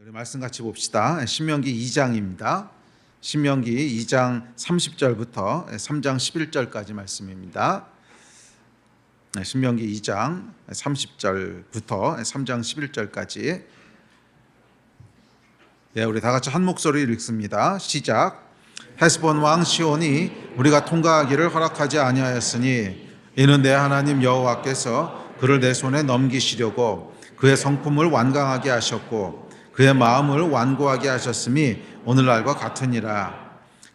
우리 말씀 같이 봅시다. 신명기 2장입니다. 신명기 2장 30절부터 3장 11절까지 말씀입니다. 신명기 2장 30절부터 3장 11절까지. 우리 다 같이 한 목소리로 읽습니다. 시작. 헤스본 왕 시온이 우리가 통과하기를 허락하지 아니하였으니 이는 내 하나님 여호와께서 그를 내 손에 넘기시려고 그의 성품을 완강하게 하셨고 그의 마음을 완고하게 하셨음이 오늘날과 같으니라.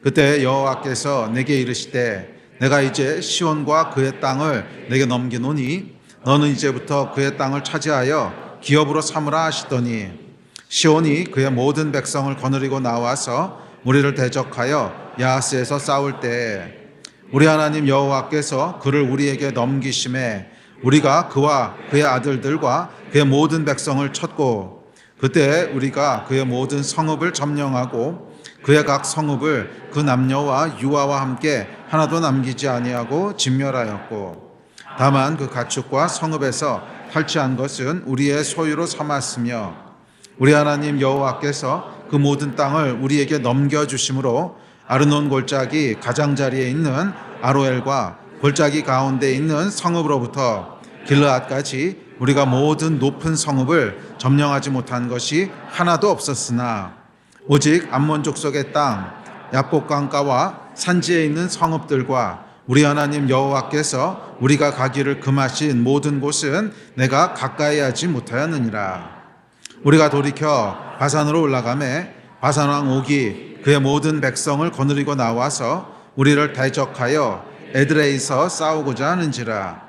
그때 여호와께서 내게 이르시되 내가 이제 시온과 그의 땅을 내게 넘기노니 너는 이제부터 그의 땅을 차지하여 기업으로 삼으라 하시더니 시온이 그의 모든 백성을 거느리고 나와서 우리를 대적하여 야하스에서 싸울 때에 우리 하나님 여호와께서 그를 우리에게 넘기심에 우리가 그와 그의 아들들과 그의 모든 백성을 쳤고 그때 우리가 그의 모든 성읍을 점령하고 그의 각 성읍을 그 남녀와 유아와 함께 하나도 남기지 아니하고 진멸하였고 다만 그 가축과 성읍에서 탈취한 것은 우리의 소유로 삼았으며 우리 하나님 여호와께서 그 모든 땅을 우리에게 넘겨주심으로 아르논 골짜기 가장자리에 있는 아로엘과 골짜기 가운데 있는 성읍으로부터 길르앗까지 우리가 모든 높은 성읍을 점령하지 못한 것이 하나도 없었으나 오직 암몬 족속의 땅 야복 강가와 산지에 있는 성읍들과 우리 하나님 여호와께서 우리가 가기를 금하신 모든 곳은 내가 가까이 하지 못하였느니라. 우리가 돌이켜 바산으로 올라가매 바산 왕 옥이 그의 모든 백성을 거느리고 나와서 우리를 대적하여 에드레이서 싸우고자 하는지라.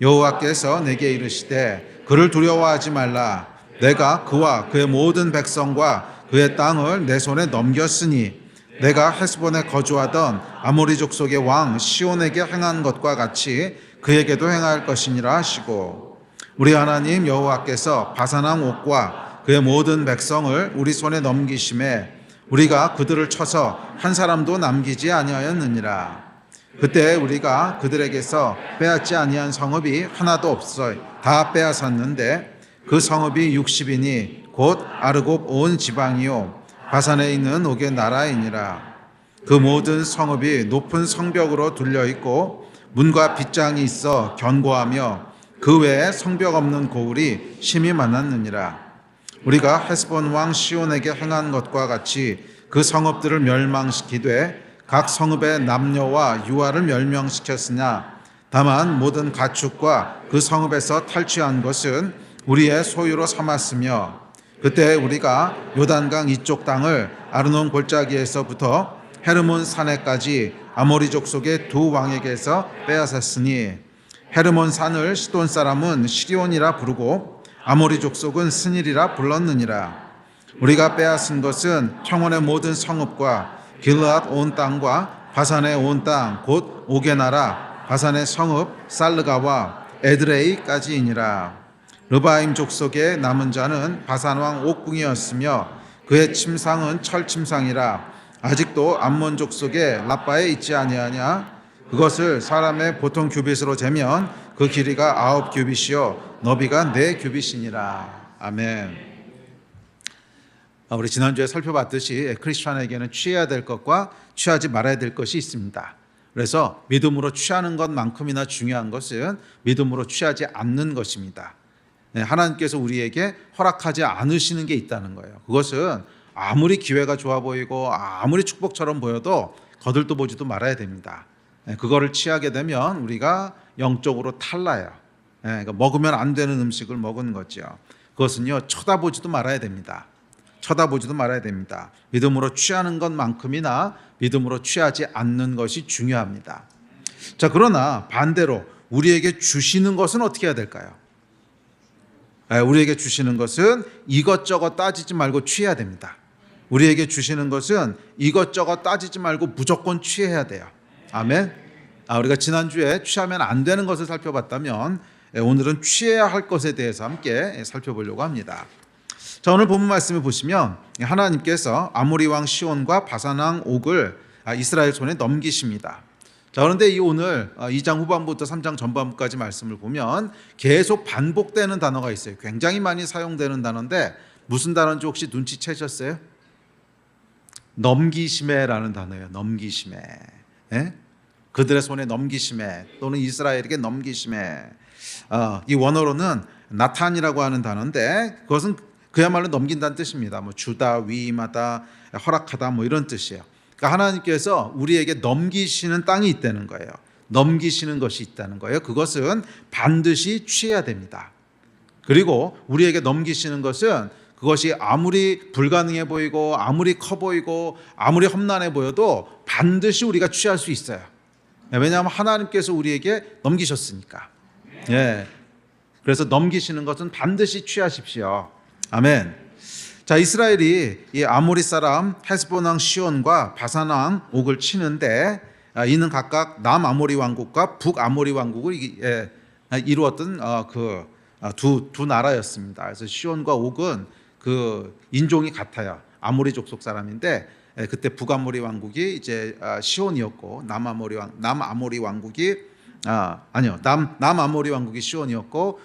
여호와께서 내게 이르시되 그를 두려워하지 말라. 내가 그와 그의 모든 백성과 그의 땅을 내 손에 넘겼으니 내가 헤스본에 거주하던 아모리 족속의 왕 시온에게 행한 것과 같이 그에게도 행할 것이니라 하시고 우리 하나님 여호와께서 바산 왕 옥과 그의 모든 백성을 우리 손에 넘기심에 우리가 그들을 쳐서 한 사람도 남기지 아니하였느니라. 그때 우리가 그들에게서 빼앗지 아니한 성읍이 하나도 없어 다 빼앗았는데 그 성읍이 60이니 곧 아르곱 온 지방이요 바산에 있는 옥의 나라이니라. 그 모든 성읍이 높은 성벽으로 둘려 있고 문과 빗장이 있어 견고하며 그 외에 성벽 없는 고을이 심히 많았느니라. 우리가 헤스본 왕 시온에게 행한 것과 같이 그 성읍들을 멸망시키되 각 성읍의 남녀와 유아를 멸망시켰으나 다만 모든 가축과 그 성읍에서 탈취한 것은 우리의 소유로 삼았으며 그때 우리가 요단강 이쪽 땅을 아르논 골짜기에서부터 헤르몬 산에까지 아모리 족속의 두 왕에게서 빼앗았으니 헤르몬 산을 시돈 사람은 시리온이라 부르고 아모리 족속은 스닐이라 불렀느니라. 우리가 빼앗은 것은 청원의 모든 성읍과 길르앗 온 땅과 바산의 온 땅 곧 옥의 나라 바산의 성읍 살르가와 에드레이까지이니라. 르바임 족속의 남은 자는 바산 왕 옥궁이었으며 그의 침상은 철 침상이라 아직도 암몬 족속의 라빠에 있지 아니하냐. 그것을 사람의 보통 규빗으로 재면 그 길이가 9규빗이요 너비가 4규빗이니라. 아멘. 우리 지난주에 살펴봤듯이 크리스천에게는 취해야 될 것과 취하지 말아야 될 것이 있습니다. 그래서 믿음으로 취하는 것만큼이나 중요한 것은 믿음으로 취하지 않는 것입니다. 하나님께서 우리에게 허락하지 않으시는 게 있다는 거예요. 그것은 아무리 기회가 좋아 보이고 아무리 축복처럼 보여도 거들떠 보지도 말아야 됩니다. 그거를 취하게 되면 우리가 영적으로 탈라요. 그러니까 먹으면 안 되는 음식을 먹은 거죠. 그것은요 쳐다보지도 말아야 됩니다. 쳐다보지도 말아야 됩니다. 믿음으로 취하는 것만큼이나 믿음으로 취하지 않는 것이 중요합니다. 자, 그러나 반대로 우리에게 주시는 것은 어떻게 해야 될까요? 우리에게 주시는 것은 이것저것 따지지 말고 취해야 됩니다. 우리에게 주시는 것은 이것저것 따지지 말고 무조건 취해야 돼요. 아멘. 우리가 지난주에 취하면 안 되는 것을 살펴봤다면 오늘은 취해야 할 것에 대해서 함께 살펴보려고 합니다. 자, 오늘 본문 말씀을 보시면 하나님께서 아모리 왕 시온과 바산 왕 옥을 이스라엘 손에 넘기십니다. 자, 그런데 이 오늘 2장 후반부터 3장 전반부까지 말씀을 보면 계속 반복되는 단어가 있어요. 굉장히 많이 사용되는 단어인데 무슨 단어인지 혹시 눈치채셨어요? 넘기심에라는 단어예요. 넘기심에. 예? 그들의 손에 넘기심에 또는 이스라엘에게 넘기심에. 이 원어로는 나탄이라고 하는 단어인데 그것은 그야말로 넘긴다는 뜻입니다. 뭐 주다, 위임하다, 허락하다 뭐 이런 뜻이에요. 그러니까 하나님께서 우리에게 넘기시는 땅이 있다는 거예요. 넘기시는 것이 있다는 거예요. 그것은 반드시 취해야 됩니다. 그리고 우리에게 넘기시는 것은 그것이 아무리 불가능해 보이고 아무리 커 보이고 아무리 험난해 보여도 반드시 우리가 취할 수 있어요. 왜냐하면 하나님께서 우리에게 넘기셨으니까. 예. 그래서 넘기시는 것은 반드시 취하십시오. 아멘. 자, 이스라엘이 이 아모리 사람 헤스본 왕 시온과 바산 왕 옥을 치는데 이는 각각 남아모리 왕국과 북아모리 왕국을 이루었던 두 나라였습니다. 그래서 시온과 옥은 그 인종이 같아요. 아모리 족속 사람인데 그때 북아모리 왕국이 이제 시온이었고 남아모리 왕국이 남아모리 왕국이 시온이었고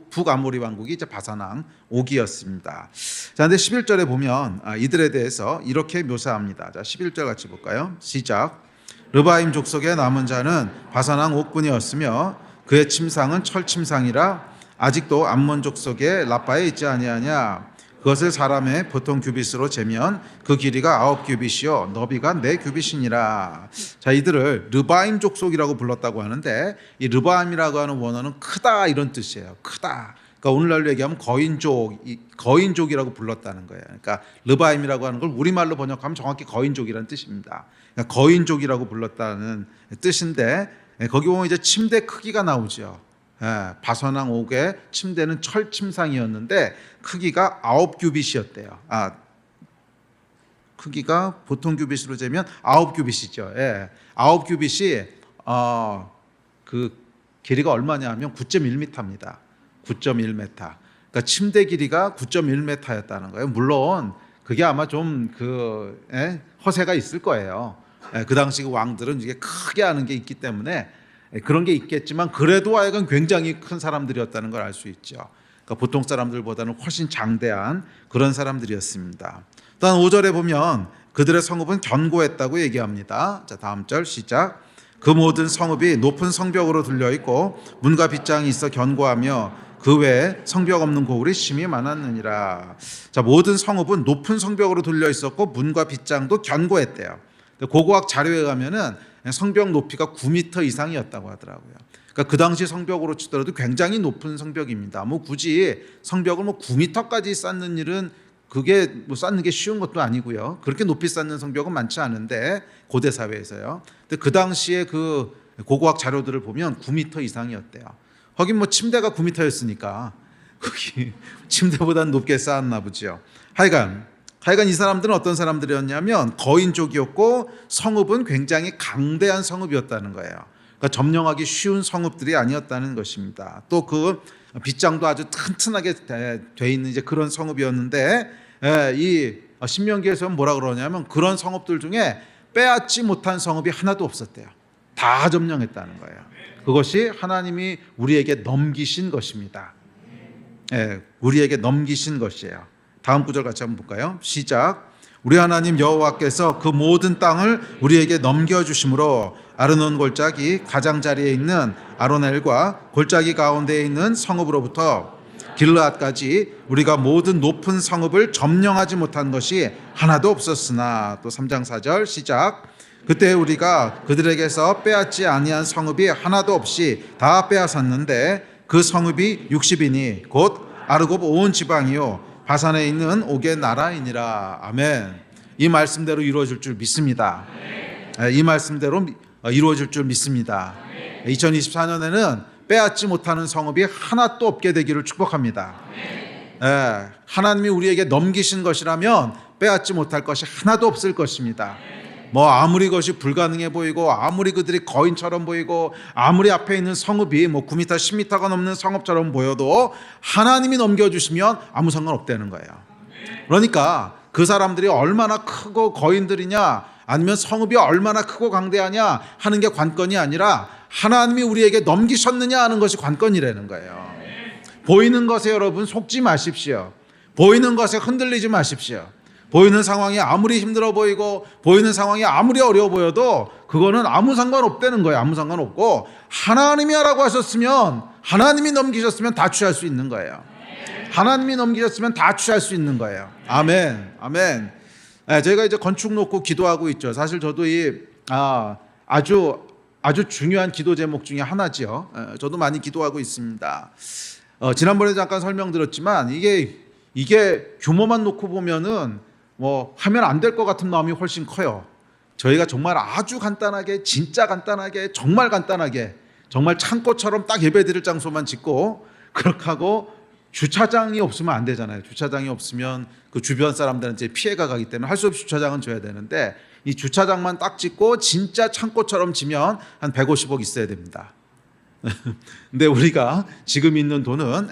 북아모리 왕국이 이제 바산 왕 옥이었습니다. 자, 근데 11절에 보면 이들에 대해서 이렇게 묘사합니다. 자, 11절 같이 볼까요? 시작. 르바임 족속의 남은 자는 바산 왕 옥뿐이었으며 그의 침상은 철 침상이라 아직도 암몬 족속의 라빠에 있지 아니하냐. 그것을 사람의 보통 규빗으로 재면 그 길이가 9규빗이요 너비가 4규빗이니라. 자, 이들을 르바임 족속이라고 불렀다고 하는데 이 르바임이라고 하는 원어는 크다 이런 뜻이에요. 크다. 그러니까 오늘날로 얘기하면 거인족이라고 불렀다는 거예요. 그러니까 르바임이라고 하는 걸 우리말로 번역하면 정확히 거인족이라는 뜻입니다. 그러니까 거인족이라고 불렀다는 뜻인데 거기 보면 이제 침대 크기가 나오죠. 바산 왕 옥의 침대는 철 침상이었는데 크기가 9규빗이었대요. 크기가 보통 규빗으로 재면 9규빗이죠. 9규빗이 그 길이가 얼마냐 하면 9.1m입니다. 9.1m. 그러니까 침대 길이가 9.1m였다는 거예요. 물론 그게 아마 좀 허세가 있을 거예요. 그 당시 왕들은 이게 크게 하는 게 있기 때문에 그런 게 있겠지만 그래도 하여간 굉장히 큰 사람들이었다는 걸 알 수 있죠. 그러니까 보통 사람들보다는 훨씬 장대한 그런 사람들이었습니다. 또한 5절에 보면 그들의 성읍은 견고했다고 얘기합니다. 자, 다음 절 시작. 그 모든 성읍이 높은 성벽으로 둘려 있고 문과 빗장이 있어 견고하며 그 외에 성벽 없는 고을이 심히 많았느니라. 자, 모든 성읍은 높은 성벽으로 둘려 있었고 문과 빗장도 견고했대요. 고고학 자료에 가면은 성벽 높이가 9m 이상이었다고 하더라고요. 그러니까 그 당시 성벽으로 치더라도 굉장히 높은 성벽입니다. 뭐 굳이 성벽을 9m까지 쌓는 일은 그게 쌓는 게 쉬운 것도 아니고요. 그렇게 높이 쌓는 성벽은 많지 않은데 고대 사회에서요. 근데 그 당시에 그 고고학 자료들을 보면 9m 이상이었대요. 하긴 침대가 9m였으니까 거기 침대보다는 높게 쌓았나 보죠. 하여간 이 사람들은 어떤 사람들이었냐면 거인족이었고 성읍은 굉장히 강대한 성읍이었다는 거예요. 그러니까 점령하기 쉬운 성읍들이 아니었다는 것입니다. 또 그 빗장도 아주 튼튼하게 돼 있는 이제 그런 성읍이었는데 이 신명기에서 뭐라 그러냐면 그런 성읍들 중에 빼앗지 못한 성읍이 하나도 없었대요. 다 점령했다는 거예요. 그것이 하나님이 우리에게 넘기신 것입니다. 우리에게 넘기신 것이에요. 다음 구절 같이 한번 볼까요? 시작. 우리 하나님 여호와께서 그 모든 땅을 우리에게 넘겨주심으로 아르논 골짜기 가장자리에 있는 아로넬과 골짜기 가운데에 있는 성읍으로부터 길르앗까지 우리가 모든 높은 성읍을 점령하지 못한 것이 하나도 없었으나. 또 3장 4절 시작. 그때 우리가 그들에게서 빼앗지 아니한 성읍이 하나도 없이 다 빼앗았는데 그 성읍이 60이니 곧 아르곱 온 지방이요 바산에 있는 옥의 나라이니라. 아멘. 이 말씀대로 이루어질 줄 믿습니다. 이 말씀대로 이루어질 줄 믿습니다. 2024년에는 빼앗지 못하는 성읍이 하나도 없게 되기를 축복합니다. 하나님이 우리에게 넘기신 것이라면 빼앗지 못할 것이 하나도 없을 것입니다. 아무리 그것이 불가능해 보이고 아무리 그들이 거인처럼 보이고 아무리 앞에 있는 성읍이 9m, 10m가 넘는 성읍처럼 보여도 하나님이 넘겨주시면 아무 상관없다는 거예요. 그러니까 그 사람들이 얼마나 크고 거인들이냐 아니면 성읍이 얼마나 크고 강대하냐 하는 게 관건이 아니라 하나님이 우리에게 넘기셨느냐 하는 것이 관건이라는 거예요. 보이는 것에 여러분 속지 마십시오. 보이는 것에 흔들리지 마십시오. 보이는 상황이 아무리 힘들어 보이고 보이는 상황이 아무리 어려워 보여도 그거는 아무 상관없다는 거예요. 아무 상관없고 하나님이 하라고 하셨으면, 하나님이 넘기셨으면 다 취할 수 있는 거예요. 하나님이 넘기셨으면 다 취할 수 있는 거예요. 아멘. 아멘. 저희가 이제 건축 놓고 기도하고 있죠. 사실 저도 아주 중요한 기도 제목 중에 하나지요. 저도 많이 기도하고 있습니다. 지난번에 잠깐 설명드렸지만 이게 규모만 놓고 보면은 뭐 하면 안 될 것 같은 마음이 훨씬 커요. 저희가 정말 아주 간단하게, 진짜 간단하게, 정말 간단하게, 정말 창고처럼 딱 예배드릴 장소만 짓고 그렇게 하고 주차장이 없으면 안 되잖아요. 주차장이 없으면 그 주변 사람들은 이제 피해가 가기 때문에 할 수 없이 주차장은 줘야 되는데 이 주차장만 딱 짓고 진짜 창고처럼 지면 한 150억 있어야 됩니다. 근데 우리가 지금 있는 돈은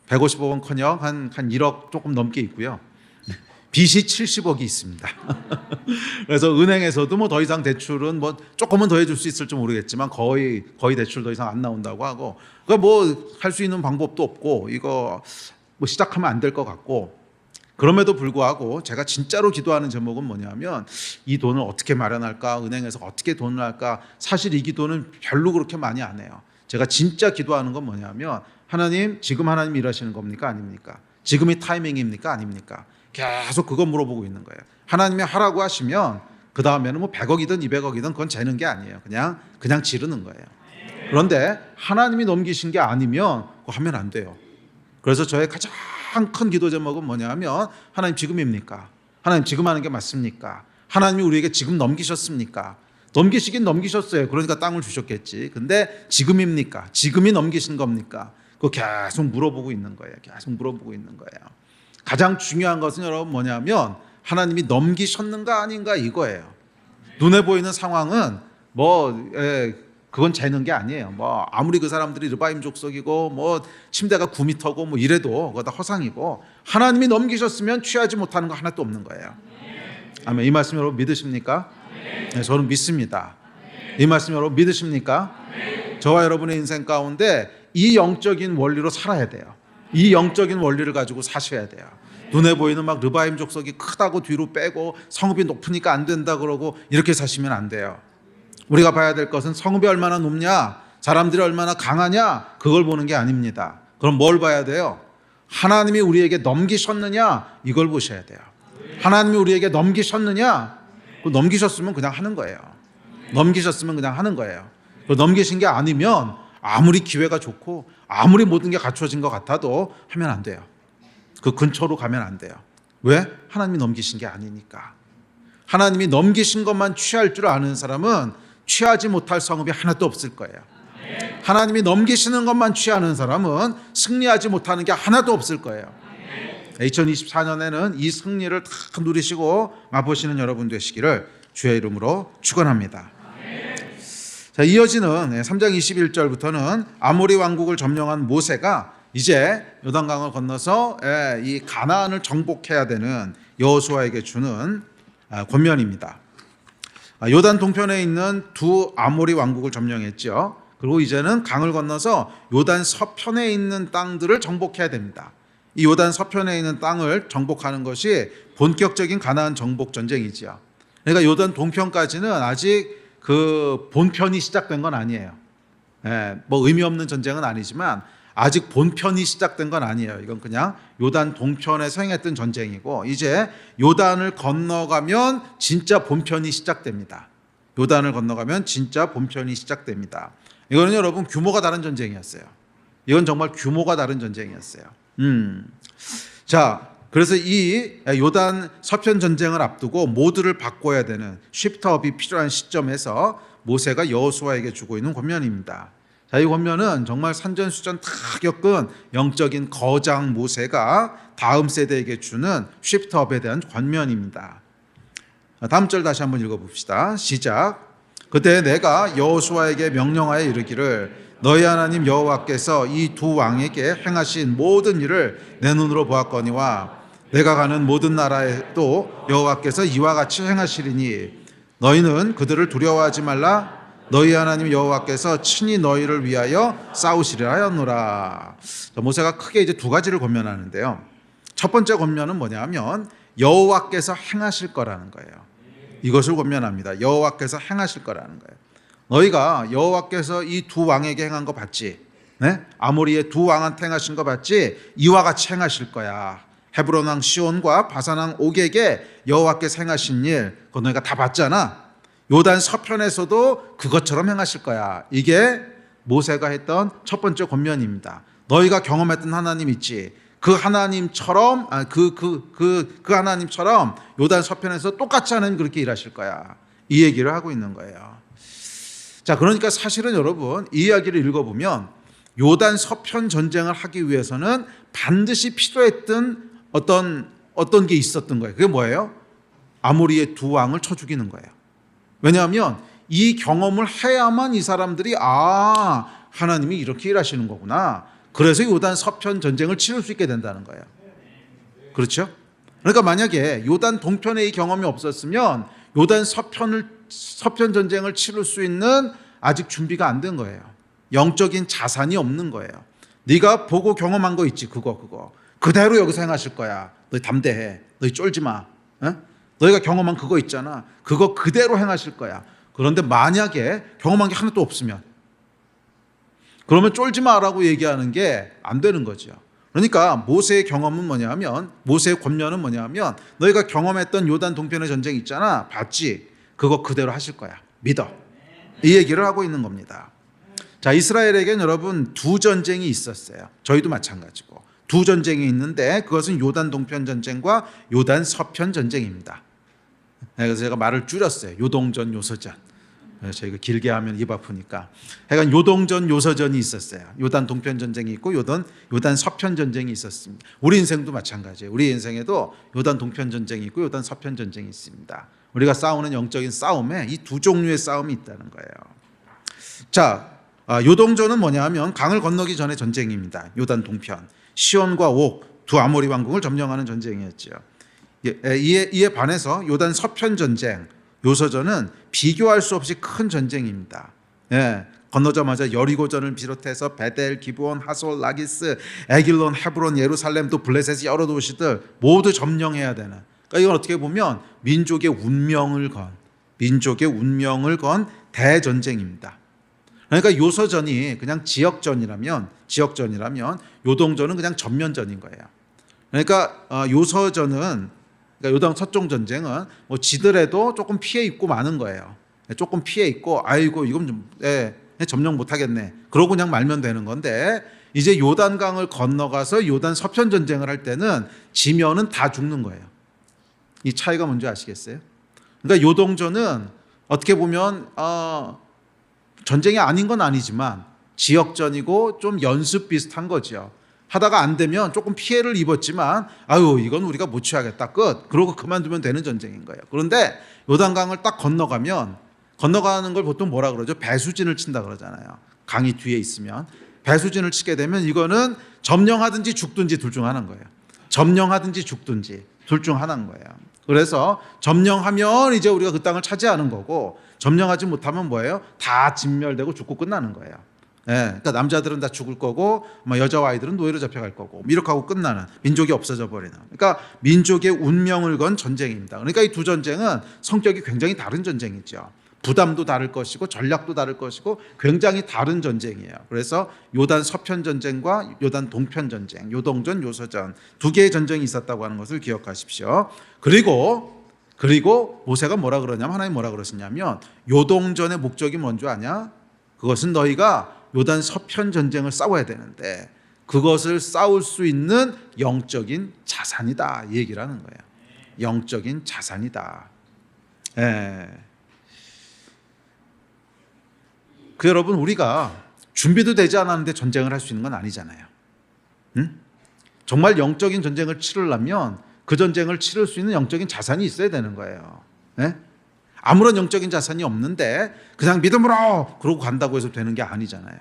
150억은커녕 한 1억 조금 넘게 있고요. 빚이 70억이 있습니다. 그래서 은행에서도 뭐 더 이상 대출은 뭐 조금은 더 해줄 수 있을지 모르겠지만 거의 대출 더 이상 안 나온다고 하고, 그러니까 뭐 할 수 있는 방법도 없고 이거 뭐 시작하면 안 될 것 같고, 그럼에도 불구하고 제가 진짜로 기도하는 제목은 뭐냐면 이 돈을 어떻게 마련할까, 은행에서 어떻게 돈을 할까. 사실 이 기도는 별로 그렇게 많이 안 해요. 제가 진짜 기도하는 건 뭐냐면 하나님, 지금 하나님 일하시는 겁니까 아닙니까? 지금이 타이밍입니까 아닙니까? 계속 그거 물어보고 있는 거예요. 하나님이 하라고 하시면 그 다음에는 뭐 100억이든 200억이든 그건 재는 게 아니에요. 그냥 지르는 거예요. 그런데 하나님이 넘기신 게 아니면 그거 하면 안 돼요. 그래서 저의 가장 큰 기도 제목은 뭐냐면 하나님 지금입니까? 하나님 지금 하는 게 맞습니까? 하나님이 우리에게 지금 넘기셨습니까? 넘기시긴 넘기셨어요. 그러니까 땅을 주셨겠지. 근데 지금입니까? 지금이 넘기신 겁니까? 그거 계속 물어보고 있는 거예요. 계속 물어보고 있는 거예요. 가장 중요한 것은 여러분 뭐냐면 하나님이 넘기셨는가 아닌가 이거예요. 눈에 보이는 상황은 그건 재는 게 아니에요. 뭐 아무리 그 사람들이 르바임 족속이고 뭐 침대가 9m고 뭐 이래도 그거 다 허상이고, 하나님이 넘기셨으면 취하지 못하는 거 하나도 없는 거예요. 아멘. 이 말씀 여러분 믿으십니까? 네, 저는 믿습니다. 이 말씀 여러분 믿으십니까? 저와 여러분의 인생 가운데 이 영적인 원리로 살아야 돼요. 이 영적인 원리를 가지고 사셔야 돼요. 눈에 보이는 막 르바임 족속이 크다고 뒤로 빼고 성읍이 높으니까 안 된다 그러고 이렇게 사시면 안 돼요. 우리가 봐야 될 것은 성읍이 얼마나 높냐, 사람들이 얼마나 강하냐, 그걸 보는 게 아닙니다. 그럼 뭘 봐야 돼요? 하나님이 우리에게 넘기셨느냐, 이걸 보셔야 돼요. 하나님이 우리에게 넘기셨느냐, 넘기셨으면 그냥 하는 거예요. 넘기셨으면 그냥 하는 거예요. 넘기신 게 아니면 아무리 기회가 좋고 아무리 모든 게 갖춰진 것 같아도 하면 안 돼요. 그 근처로 가면 안 돼요. 왜? 하나님이 넘기신 게 아니니까. 하나님이 넘기신 것만 취할 줄 아는 사람은 취하지 못할 성읍이 하나도 없을 거예요. 하나님이 넘기시는 것만 취하는 사람은 승리하지 못하는 게 하나도 없을 거예요. 2024년에는 이 승리를 다 누리시고 맛보시는 여러분 되시기를 주의 이름으로 축원합니다. 자, 이어지는 3장 21절부터는 아모리 왕국을 점령한 모세가 이제 요단강을 건너서 이 가나안을 정복해야 되는 여호수아에게 주는 권면입니다. 요단 동편에 있는 두 아모리 왕국을 점령했죠. 그리고 이제는 강을 건너서 요단 서편에 있는 땅들을 정복해야 됩니다. 이 요단 서편에 있는 땅을 정복하는 것이 본격적인 가나안 정복 전쟁이지요. 그러니까 요단 동편까지는 아직 그 본편이 시작된 건 아니에요. 뭐 의미 없는 전쟁은 아니지만 아직 본편이 시작된 건 아니에요. 이건 그냥 요단 동편에서 행했던 전쟁이고, 이제 요단을 건너가면 진짜 본편이 시작됩니다. 요단을 건너가면 진짜 본편이 시작됩니다. 이거는 여러분 규모가 다른 전쟁이었어요. 이건 정말 규모가 다른 전쟁이었어요. 자, 그래서 이 요단 서편 전쟁을 앞두고 모두를 바꿔야 되는 쉬프트업이 필요한 시점에서 모세가 여호수아에게 주고 있는 권면입니다. 자, 이 권면은 정말 산전수전 다 겪은 영적인 거장 모세가 다음 세대에게 주는 쉬프트업에 대한 권면입니다. 다음 절 다시 한번 읽어봅시다. 시작. 그때 내가 여호수아에게 명령하여 이르기를 너희 하나님 여호와께서 이 두 왕에게 행하신 모든 일을 내 눈으로 보았거니와 내가 가는 모든 나라에도 여호와께서 이와 같이 행하시리니 너희는 그들을 두려워하지 말라. 너희 하나님 여호와께서 친히 너희를 위하여 싸우시리라 하였노라. 모세가 크게 이제 두 가지를 권면하는데요. 첫 번째 권면은 뭐냐면 여호와께서 행하실 거라는 거예요. 이것을 권면합니다. 여호와께서 행하실 거라는 거예요. 너희가 여호와께서 이 두 왕에게 행한 거 봤지? 네? 아모리의 두 왕한테 행하신 거 봤지? 이와 같이 행하실 거야. 헤브론 왕 시온과 바산 왕 옥에게 여호와께서 행하신 일, 그거 너희가 다 봤잖아. 요단 서편에서도 그것처럼 행하실 거야. 이게 모세가 했던 첫 번째 권면입니다. 너희가 경험했던 하나님 있지? 그 하나님처럼 그 하나님처럼 요단 서편에서 똑같이 하나님 그렇게 일하실 거야. 이 얘기를 하고 있는 거예요. 자, 그러니까 사실은 여러분 이 이야기를 읽어보면 요단 서편 전쟁을 하기 위해서는 반드시 필요했던 어떤 게 있었던 거예요. 그게 뭐예요? 아모리의 두 왕을 쳐 죽이는 거예요. 왜냐하면 이 경험을 해야만 이 사람들이 하나님이 이렇게 일하시는 거구나. 그래서 요단 서편 전쟁을 치를 수 있게 된다는 거예요. 그렇죠? 그러니까 만약에 요단 동편에 이 경험이 없었으면 요단 서편 전쟁을 치를 수 있는 아직 준비가 안 된 거예요. 영적인 자산이 없는 거예요. 네가 보고 경험한 거 있지, 그거 그대로 여기서 행하실 거야. 너희 담대해. 너희 쫄지 마. 너희가 경험한 그거 있잖아. 그거 그대로 행하실 거야. 그런데 만약에 경험한 게 하나도 없으면, 그러면 쫄지 마라고 얘기하는 게 안 되는 거죠. 그러니까 모세의 경험은 뭐냐면, 모세의 권면은 뭐냐면, 너희가 경험했던 요단 동편의 전쟁 있잖아. 봤지? 그거 그대로 하실 거야. 믿어. 이 얘기를 하고 있는 겁니다. 자, 이스라엘에겐 여러분 두 전쟁이 있었어요. 저희도 마찬가지고. 두 전쟁이 있는데 그것은 요단 동편 전쟁과 요단 서편 전쟁입니다. 그래서 제가 말을 줄였어요. 요동전, 요서전. 저희가 길게 하면 입 아프니까. 하여간 요동전, 요서전이 있었어요. 요단 동편 전쟁이 있고 요단 서편 전쟁이 있었습니다. 우리 인생도 마찬가지예요. 우리 인생에도 요단 동편 전쟁이 있고 요단 서편 전쟁이 있습니다. 우리가 싸우는 영적인 싸움에 이 두 종류의 싸움이 있다는 거예요. 자, 요동전은 뭐냐 하면 강을 건너기 전의 전쟁입니다. 요단 동편. 시온과 옥 두 아모리 왕국을 점령하는 전쟁이었죠. 이에 반해서 요단 서편 전쟁, 요서전은 비교할 수 없이 큰 전쟁입니다. 건너자마자 여리고전을 비롯해서 베델, 기브온, 하솔, 라기스, 에길론, 헤브론, 예루살렘, 또 블레셋 여러 도시들 모두 점령해야 되는. 그러니까 이건 어떻게 보면 민족의 운명을 건 대전쟁입니다. 그러니까 요서전이 그냥 지역전이라면 요동전은 그냥 전면전인 거예요. 그러니까 요서전은, 그러니까 요동 서쪽 전쟁은 뭐 지더라도 조금 피해 입고 마는 거예요. 조금 피해 있고 아이고 이건 좀 점령 못 하겠네. 그러고 그냥 말면 되는 건데, 이제 요단강을 건너가서 요단 서편 전쟁을 할 때는 지면은 다 죽는 거예요. 이 차이가 뭔지 아시겠어요? 그러니까 요동전은 어떻게 보면 전쟁이 아닌 건 아니지만 지역전이고 좀 연습 비슷한 거죠. 하다가 안 되면 조금 피해를 입었지만 이건 우리가 못 취하겠다, 끝. 그러고 그만두면 되는 전쟁인 거예요. 그런데 요단강을 딱 건너가는 걸 보통 뭐라 그러죠? 배수진을 친다 그러잖아요. 강이 뒤에 있으면 배수진을 치게 되면 이거는 점령하든지 죽든지 둘 중 하나인 거예요. 점령하든지 죽든지 둘 중 하나인 거예요. 그래서 점령하면 이제 우리가 그 땅을 차지하는 거고, 점령하지 못하면 뭐예요? 다 진멸되고 죽고 끝나는 거예요. 그러니까 남자들은 다 죽을 거고, 여자와 아이들은 노예로 잡혀갈 거고, 이렇게 하고 끝나는, 민족이 없어져 버리는. 그러니까 민족의 운명을 건 전쟁입니다. 그러니까 이 두 전쟁은 성격이 굉장히 다른 전쟁이죠. 부담도 다를 것이고 전략도 다를 것이고 굉장히 다른 전쟁이에요. 그래서 요단 서편 전쟁과 요단 동편 전쟁, 요동전, 요서전 두 개의 전쟁이 있었다고 하는 것을 기억하십시오. 그리고 모세가 뭐라 그러냐면, 하나님 뭐라 그러시냐면, 요동전의 목적이 뭔지 아냐? 그것은 너희가 요단 서편 전쟁을 싸워야 되는데 그것을 싸울 수 있는 영적인 자산이다, 이 얘기를 하는 거예요. 영적인 자산이다. 여러분, 우리가 준비도 되지 않았는데 전쟁을 할 수 있는 건 아니잖아요. 정말 영적인 전쟁을 치르려면 그 전쟁을 치를 수 있는 영적인 자산이 있어야 되는 거예요. 아무런 영적인 자산이 없는데 그냥 믿음으로 그러고 간다고 해서 되는 게 아니잖아요.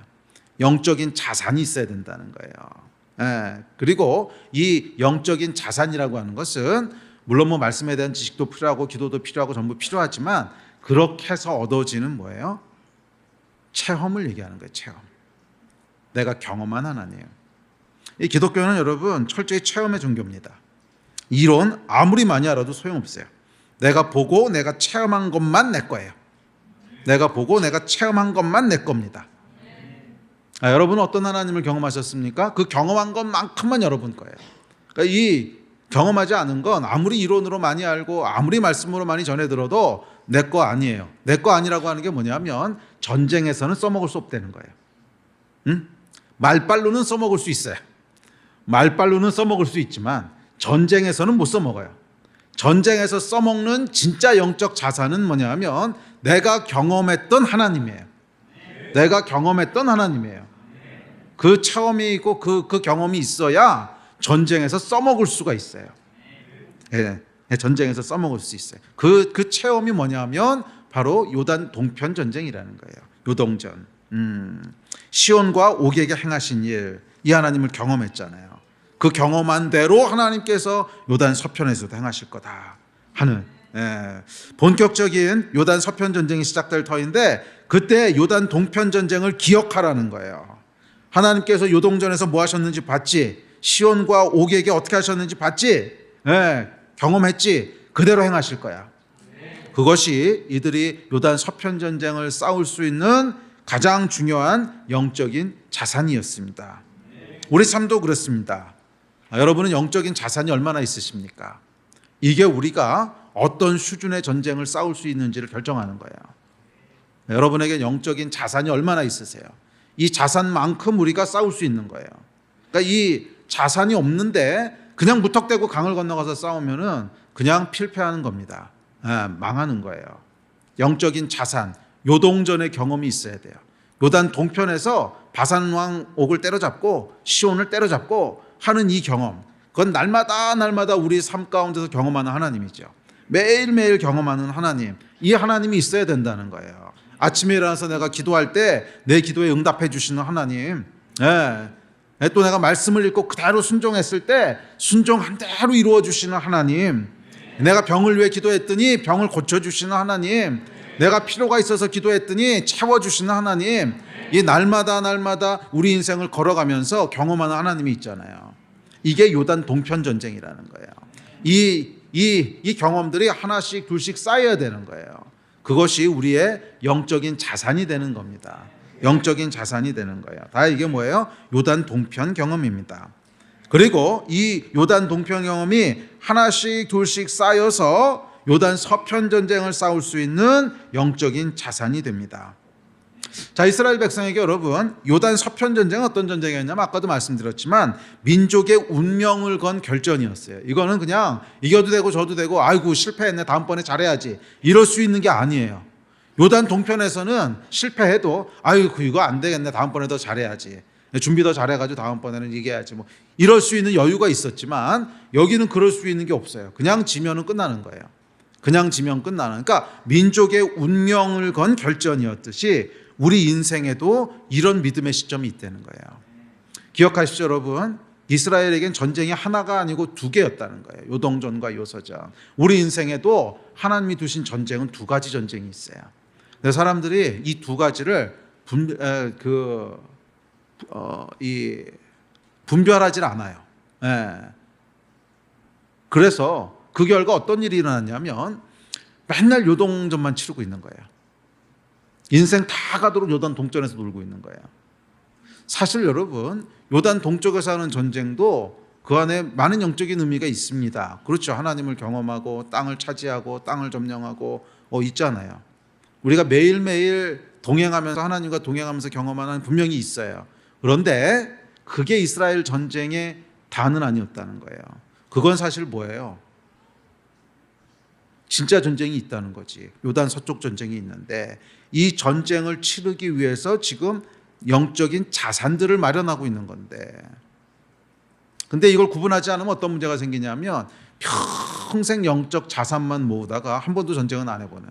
영적인 자산이 있어야 된다는 거예요. 그리고 이 영적인 자산이라고 하는 것은 물론 뭐 말씀에 대한 지식도 필요하고 기도도 필요하고 전부 필요하지만, 그렇게 해서 얻어지는 뭐예요? 체험을 얘기하는 거예요. 체험. 내가 경험한 하나님. 이 기독교는 여러분 철저히 체험의 종교입니다. 이론 아무리 많이 알아도 소용없어요. 내가 보고 내가 체험한 것만 내 거예요. 내가 보고 내가 체험한 것만 내 겁니다. 여러분은 어떤 하나님을 경험하셨습니까? 그 경험한 것만큼만 여러분 거예요. 그러니까 이 경험하지 않은 건 아무리 이론으로 많이 알고 아무리 말씀으로 많이 전해 들어도 내 거 아니에요. 내 거 아니라고 하는 게 뭐냐면 전쟁에서는 써먹을 수 없다는 거예요. 응? 말발로는 써먹을 수 있어요. 말발로는 써먹을 수 있지만 전쟁에서는 못 써먹어요. 전쟁에서 써먹는 진짜 영적 자산은 뭐냐면 내가 경험했던 하나님이에요. 내가 경험했던 하나님이에요. 그 체험이 있고 그 경험이 있어야 전쟁에서 써먹을 수가 있어요. 예, 전쟁에서 써먹을 수 있어요. 그 체험이 뭐냐면 바로 요단 동편 전쟁이라는 거예요. 요동전. 시온과 옥에게 행하신 일, 이 하나님을 경험했잖아요. 그 경험한 대로 하나님께서 요단 서편에서도 행하실 거다 하는 본격적인 요단 서편 전쟁이 시작될 터인데 그때 요단 동편 전쟁을 기억하라는 거예요. 하나님께서 요동전에서 뭐 하셨는지 봤지? 시온과 옥에게 어떻게 하셨는지 봤지? 경험했지? 그대로 행하실 거야. 그것이 이들이 요단 서편 전쟁을 싸울 수 있는 가장 중요한 영적인 자산이었습니다. 우리 삶도 그렇습니다. 여러분은 영적인 자산이 얼마나 있으십니까? 이게 우리가 어떤 수준의 전쟁을 싸울 수 있는지를 결정하는 거예요. 여러분에게 영적인 자산이 얼마나 있으세요? 이 자산만큼 우리가 싸울 수 있는 거예요. 그러니까 이 자산이 없는데 그냥 무턱대고 강을 건너가서 싸우면은 그냥 필패하는 겁니다. 망하는 거예요. 영적인 자산, 요동전의 경험이 있어야 돼요. 요단 동편에서 바산 왕 옥을 때려잡고 시온을 때려잡고 하는 이 경험, 그건 날마다 우리 삶 가운데서 경험하는 하나님이죠. 매일매일 경험하는 하나님, 이 하나님이 있어야 된다는 거예요. 아침에 일어나서 내가 기도할 때 내 기도에 응답해 주시는 하나님, 또 내가 말씀을 읽고 그대로 순종했을 때 순종한 대로 이루어 주시는 하나님, 내가 병을 위해 기도했더니 병을 고쳐주시는 하나님, 내가 필요가 있어서 기도했더니 채워주시는 하나님, 이 날마다 우리 인생을 걸어가면서 경험하는 하나님이 있잖아요. 이게 요단 동편 전쟁이라는 거예요. 이 경험들이 하나씩 둘씩 쌓여야 되는 거예요. 그것이 우리의 영적인 자산이 되는 겁니다. 영적인 자산이 되는 거예요. 다 이게 뭐예요? 요단 동편 경험입니다. 그리고 이 요단 동편 경험이 하나씩 둘씩 쌓여서 요단 서편 전쟁을 싸울 수 있는 영적인 자산이 됩니다. 자, 이스라엘 백성에게 여러분, 요단 서편 전쟁은 어떤 전쟁이었냐면 아까도 말씀드렸지만 민족의 운명을 건 결전이었어요. 이거는 그냥 이겨도 되고 져도 되고 아이고 실패했네 다음번에 잘해야지 이럴 수 있는 게 아니에요. 요단 동편에서는 실패해도 아이고 이거 안 되겠네 다음번에 더 잘해야지, 준비 더 잘해가지고 다음번에는 이겨야지, 뭐 이럴 수 있는 여유가 있었지만 여기는 그럴 수 있는 게 없어요. 그냥 지면은 끝나는 거예요. 그냥 지면 끝나는, 그러니까 민족의 운명을 건 결전이었듯이 우리 인생에도 이런 믿음의 시점이 있다는 거예요. 기억하시죠 여러분? 이스라엘에겐 전쟁이 하나가 아니고 두 개였다는 거예요. 요동전과 요서전. 우리 인생에도 하나님이 두신 전쟁은 두 가지 전쟁이 있어요. 근데 사람들이 이 두 가지를 분별하지 않아요. 그래서 그 결과 어떤 일이 일어났냐면 맨날 요동전만 치르고 있는 거예요. 인생 다 가도록 요단 동쪽에서 놀고 있는 거예요. 사실 여러분, 요단 동쪽에서 하는 전쟁도 그 안에 많은 영적인 의미가 있습니다. 그렇죠. 하나님을 경험하고 땅을 차지하고 땅을 점령하고 있잖아요. 우리가 매일매일 동행하면서 하나님과 동행하면서 경험하는 분명히 있어요. 그런데 그게 이스라엘 전쟁의 다는 아니었다는 거예요. 그건 사실 뭐예요? 진짜 전쟁이 있다는 거지. 요단 서쪽 전쟁이 있는데 이 전쟁을 치르기 위해서 지금 영적인 자산들을 마련하고 있는 건데, 근데 이걸 구분하지 않으면 어떤 문제가 생기냐면 평생 영적 자산만 모으다가 한 번도 전쟁은 안 해보는,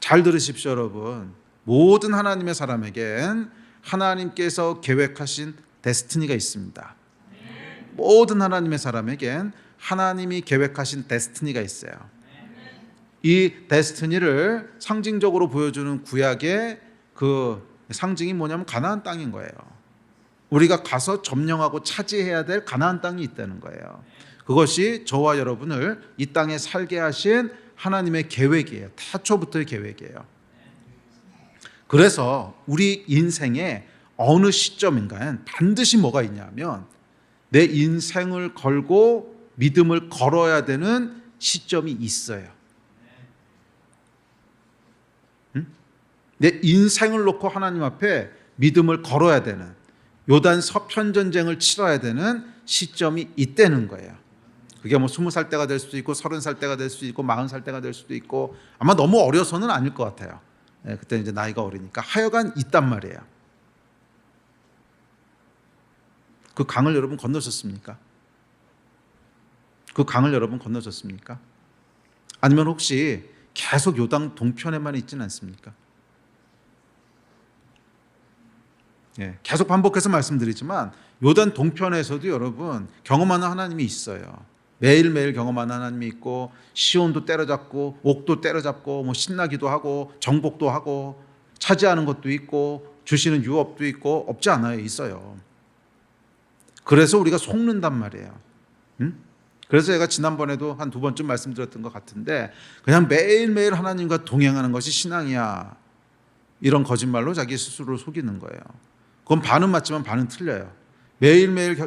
잘 들으십시오 여러분. 모든 하나님의 사람에겐 하나님께서 계획하신 데스티니가 있습니다. 모든 하나님의 사람에겐 하나님이 계획하신 데스티니가 있어요. 이 데스티니를 상징적으로 보여주는 구약의 그 상징이 뭐냐면 가나안 땅인 거예요. 우리가 가서 점령하고 차지해야 될 가나안 땅이 있다는 거예요. 그것이 저와 여러분을 이 땅에 살게 하신 하나님의 계획이에요. 태초부터의 계획이에요. 그래서 우리 인생의 어느 시점인가엔 반드시 뭐가 있냐면 내 인생을 걸고 믿음을 걸어야 되는 시점이 있어요. 내 인생을 놓고 하나님 앞에 믿음을 걸어야 되는, 요단 서편 전쟁을 치러야 되는 시점이 있다는 거예요. 그게 뭐 20살 때가 될 수도 있고 30살 때가 될 수도 있고 40살 때가 될 수도 있고 아마 너무 어려서는 아닐 것 같아요. 그때 이제 나이가 어리니까 하여간 있단 말이에요. 그 강을 여러분 건너셨습니까? 그 강을 여러분 건너셨습니까? 아니면 혹시 계속 요단 동편에만 있지는 않습니까? 계속 반복해서 말씀드리지만 요단 동편에서도 여러분 경험하는 하나님이 있어요. 매일매일 경험하는 하나님이 있고 시온도 때려잡고 옥도 때려잡고 뭐 신나기도 하고 정복도 하고 차지하는 것도 있고 주시는 유업도 있고 없지 않아요. 있어요. 그래서 우리가 속는단 말이에요. 그래서 제가 지난번에도 한 2번쯤 말씀드렸던 것 같은데 그냥 매일매일 하나님과 동행하는 것이 신앙이야, 이런 거짓말로 자기 스스로를 속이는 거예요. 그건 반은 맞지만 반은 틀려요. 매일매일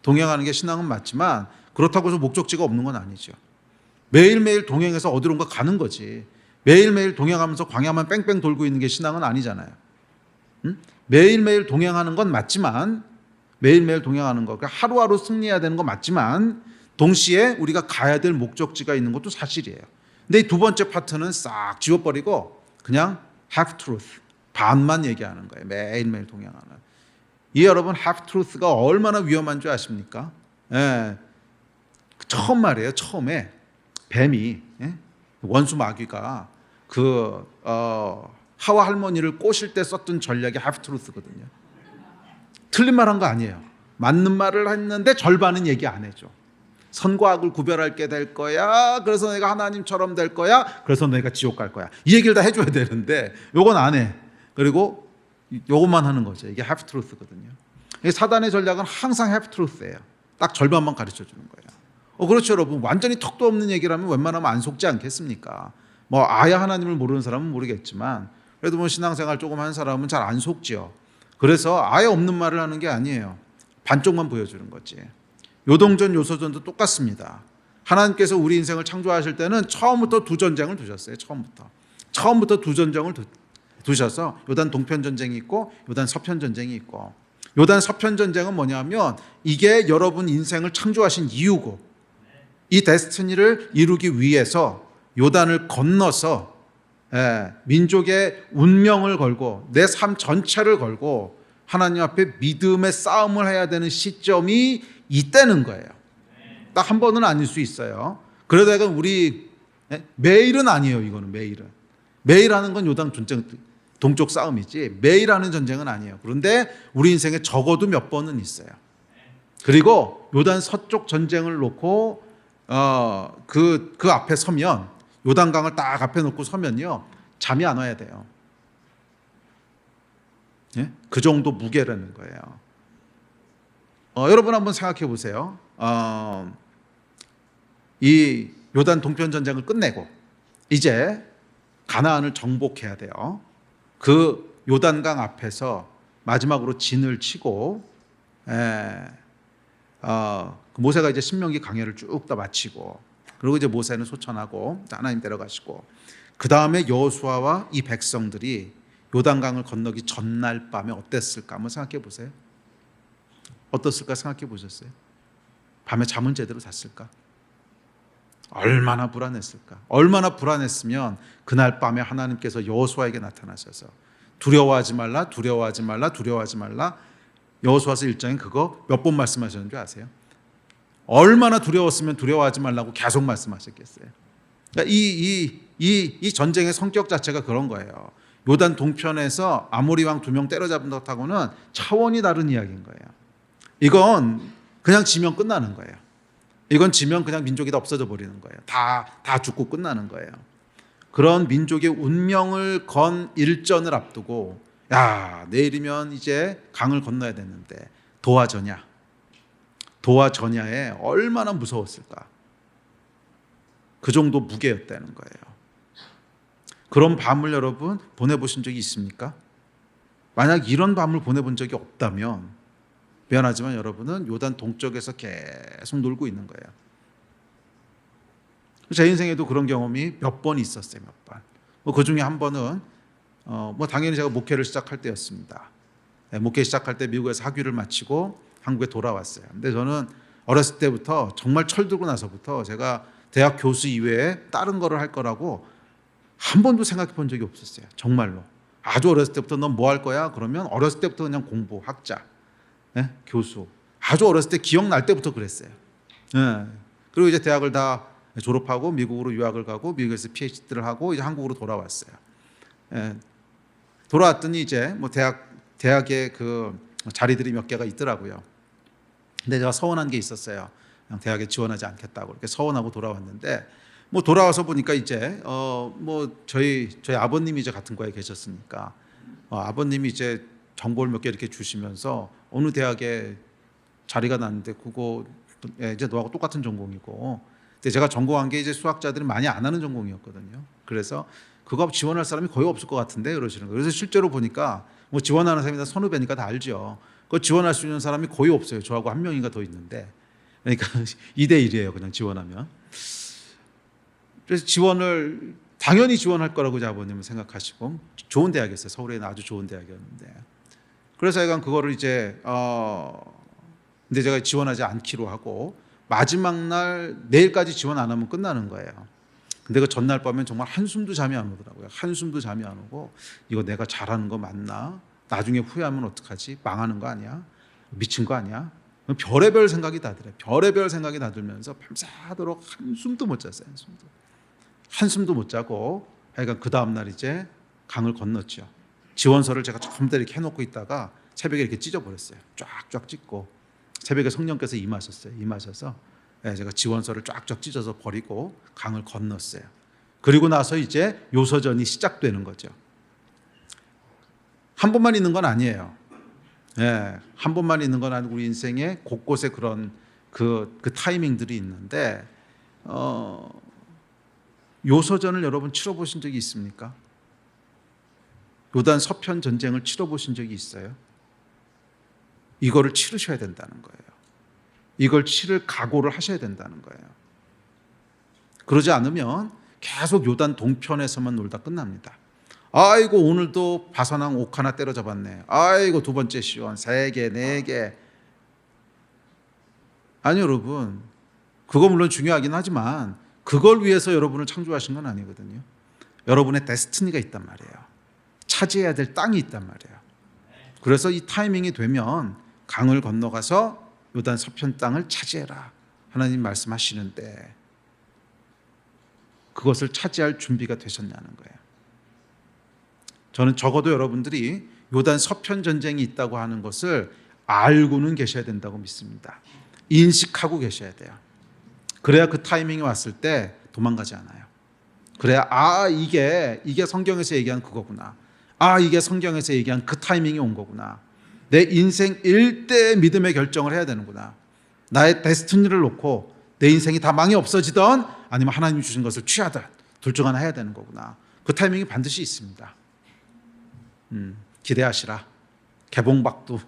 동행하는 게 신앙은 맞지만 그렇다고 해서 목적지가 없는 건 아니죠. 매일매일 동행해서 어디론가 가는 거지. 매일매일 동행하면서 광야만 뺑뺑 돌고 있는 게 신앙은 아니잖아요. 매일매일 동행하는 건 맞지만, 매일매일 동행하는 거, 그러니까 하루하루 승리해야 되는 건 맞지만 동시에 우리가 가야 될 목적지가 있는 것도 사실이에요. 근데 이 2번째 파트는 싹 지워버리고 그냥 half truth, 반만 얘기하는 거예요. 매일매일 동행하는. 이 여러분 half truth가 얼마나 위험한 줄 아십니까? 처음 말이에요. 처음에 뱀이, 원수 마귀가 하와 할머니를 꼬실 때 썼던 전략이 half truth거든요. 틀린 말 한 거 아니에요. 맞는 말을 했는데 절반은 얘기 안 해줘. 선과 악을 구별할게 될 거야. 그래서 내가 하나님처럼 될 거야. 그래서 내가 지옥 갈 거야. 이 얘기를 다 해줘야 되는데 요건 안 해. 그리고 요것만 하는 거죠. 이게 half truth거든요. 사단의 전략은 항상 half truth예요. 딱 절반만 가르쳐 주는 거예요. 그렇죠, 여러분. 완전히 턱도 없는 얘기라면 웬만하면 안 속지 않겠습니까? 뭐 아예 하나님을 모르는 사람은 모르겠지만 그래도 뭐 신앙생활 조금 한 사람은 잘 안 속지요. 그래서 아예 없는 말을 하는 게 아니에요. 반쪽만 보여주는 거지. 요동전 요소전도 똑같습니다. 하나님께서 우리 인생을 창조하실 때는 처음부터 2전쟁을 두셨어요. 처음부터 2전쟁을 두셔서 요단 동편 전쟁이 있고 요단 서편 전쟁이 있고, 요단 서편 전쟁은 뭐냐면 이게 여러분 인생을 창조하신 이유고, 이 데스티니를 이루기 위해서 요단을 건너서 민족의 운명을 걸고 내 삶 전체를 걸고 하나님 앞에 믿음의 싸움을 해야 되는 시점이 있다는 거예요. 딱 한 번은 아닐 수 있어요. 그러다가 우리 매일은 아니에요. 이거는 매일 하는 건 요단 전쟁 동쪽 싸움이지 매일 하는 전쟁은 아니에요. 그런데 우리 인생에 적어도 몇 번은 있어요. 그리고 요단 서쪽 전쟁을 놓고 그 앞에 서면, 요단강을 딱 앞에 놓고 서면요 잠이 안 와야 돼요. 그 정도 무게라는 거예요. 여러분 한번 생각해 보세요. 이 요단 동편 전쟁을 끝내고 이제 가나안을 정복해야 돼요. 그 요단강 앞에서 마지막으로 진을 치고 모세가 이제 신명기 강해를 쭉 다 마치고, 그리고 이제 모세는 소천하고 하나님 데려가시고, 그 다음에 여호수아와 이 백성들이 요단강을 건너기 전날 밤에 어땠을까 한번 생각해 보세요. 어떻을까 생각해 보셨어요? 밤에 잠은 제대로 잤을까? 얼마나 불안했을까? 얼마나 불안했으면 그날 밤에 하나님께서 여호수아에게 나타나셔서 두려워하지 말라, 두려워하지 말라, 두려워하지 말라. 여호수아서 1장에 그거 몇 번 말씀하셨는 줄 아세요? 얼마나 두려웠으면 두려워하지 말라고 계속 말씀하셨겠어요. 그러니까 이 전쟁의 성격 자체가 그런 거예요. 요단 동편에서 아모리 왕 2명 때려잡은 것하고는 차원이 다른 이야기인 거예요. 이건 그냥 지면 끝나는 거예요. 이건 지면 그냥 민족이 다 없어져 버리는 거예요. 다 죽고 끝나는 거예요. 그런 민족의 운명을 건 일전을 앞두고, 야, 내일이면 이제 강을 건너야 되는데 도화전야. 도화전야에 얼마나 무서웠을까. 그 정도 무게였다는 거예요. 그런 밤을 여러분 보내보신 적이 있습니까? 만약 이런 밤을 보내본 적이 없다면 미안하지만 여러분은 요단 동쪽에서 계속 놀고 있는 거예요. 제 인생에도 그런 경험이 몇 번 있었어요. 몇 번. 그 중에 한 번은 당연히 제가 목회를 시작할 때였습니다. 목회 시작할 때 미국에서 학위를 마치고 한국에 돌아왔어요. 근데 저는 어렸을 때부터 정말 철들고 나서부터 제가 대학 교수 이외에 다른 거를 할 거라고 한 번도 생각해 본 적이 없었어요. 정말로. 아주 어렸을 때부터 넌 뭐 할 거야? 그러면 어렸을 때부터 그냥 공부, 학자, 교수. 아주 어렸을 때 기억날 때부터 그랬어요. 그리고 이제 대학을 다 졸업하고 미국으로 유학을 가고 미국에서 PhD를 하고 이제 한국으로 돌아왔어요. 돌아왔더니 이제 대학에 그 자리들이 몇 개가 있더라고요. 근데 제가 서운한 게 있었어요. 그냥 대학에 지원하지 않겠다고 이렇게 서운하고 돌아왔는데 돌아와서 보니까 이제 저희 아버님이 이제 같은 과에 계셨으니까 아버님이 이제 정보를 몇 개 이렇게 주시면서 어느 대학에 자리가 났는데 그거 이제 너하고 똑같은 전공이고 근데 제가 전공한 게 이제 수학자들이 많이 안 하는 전공이었거든요. 그래서 그거 지원할 사람이 거의 없을 것 같은데 그러시는 거예요. 그래서 실제로 보니까 지원하는 사람이 다 선후배니까 다 알죠. 그 지원할 수 있는 사람이 거의 없어요. 저하고 한 명인가 더 있는데 그러니까 2대 1이에요. 그냥 지원하면. 그래서 당연히 지원할 거라고 아버님은 생각하시고 좋은 대학이었어요. 서울에 있는 아주 좋은 대학이었는데 그래서 약간 그거를 이제 근데 제가 지원하지 않기로 하고 마지막 날 내일까지 지원 안 하면 끝나는 거예요. 근데 그 전날 밤엔 정말 한숨도 잠이 안 오더라고요. 한숨도 잠이 안 오고 이거 내가 잘하는 거 맞나? 나중에 후회하면 어떡하지? 망하는 거 아니야? 미친 거 아니야? 별의별 생각이 다 들어요. 별의별 생각이 다 들면서 밤새도록 한숨도 못 잤어요. 한숨도 못 자고 하여간 그 다음날 이제 강을 건넜죠. 지원서를 제가 처음부터 이렇게 해놓고 있다가 새벽에 이렇게 찢어버렸어요. 쫙쫙 찢고 새벽에 성령께서 임하셔서 제가 지원서를 쫙쫙 찢어서 버리고 강을 건넜어요. 그리고 나서 이제 요서전이 시작되는 거죠. 한 번만 있는 건 아니에요. 한 번만 있는 건 아니고 우리 인생에 곳곳에 그런 그 타이밍들이 있는데 요서전을 여러분 치러보신 적이 있습니까? 요단 서편 전쟁을 치러보신 적이 있어요? 이거를 치르셔야 된다는 거예요. 이걸 치를 각오를 하셔야 된다는 거예요. 그러지 않으면 계속 요단 동편에서만 놀다 끝납니다. 아이고 오늘도 바선왕 옥 하나 때려잡았네. 아이고 두 번째 시원 3개 4개. 아니 여러분 그거 물론 중요하긴 하지만 그걸 위해서 여러분을 창조하신 건 아니거든요. 여러분의 데스티니가 있단 말이에요. 차지해야 될 땅이 있단 말이에요. 그래서 이 타이밍이 되면 강을 건너가서 요단 서편 땅을 차지해라. 하나님 말씀하시는데 그것을 차지할 준비가 되셨냐는 거예요. 저는 적어도 여러분들이 요단 서편 전쟁이 있다고 하는 것을 알고는 계셔야 된다고 믿습니다. 인식하고 계셔야 돼요. 그래야 그 타이밍이 왔을 때 도망가지 않아요. 그래야 이게 성경에서 얘기한 그거구나. 이게 성경에서 얘기한 그 타이밍이 온 거구나. 내 인생 일대의 믿음의 결정을 해야 되는구나. 나의 데스티니를 놓고 내 인생이 다 망이 없어지던 아니면 하나님이 주신 것을 취하든 둘 중 하나 해야 되는 거구나. 그 타이밍이 반드시 있습니다. 기대하시라. 개봉박두.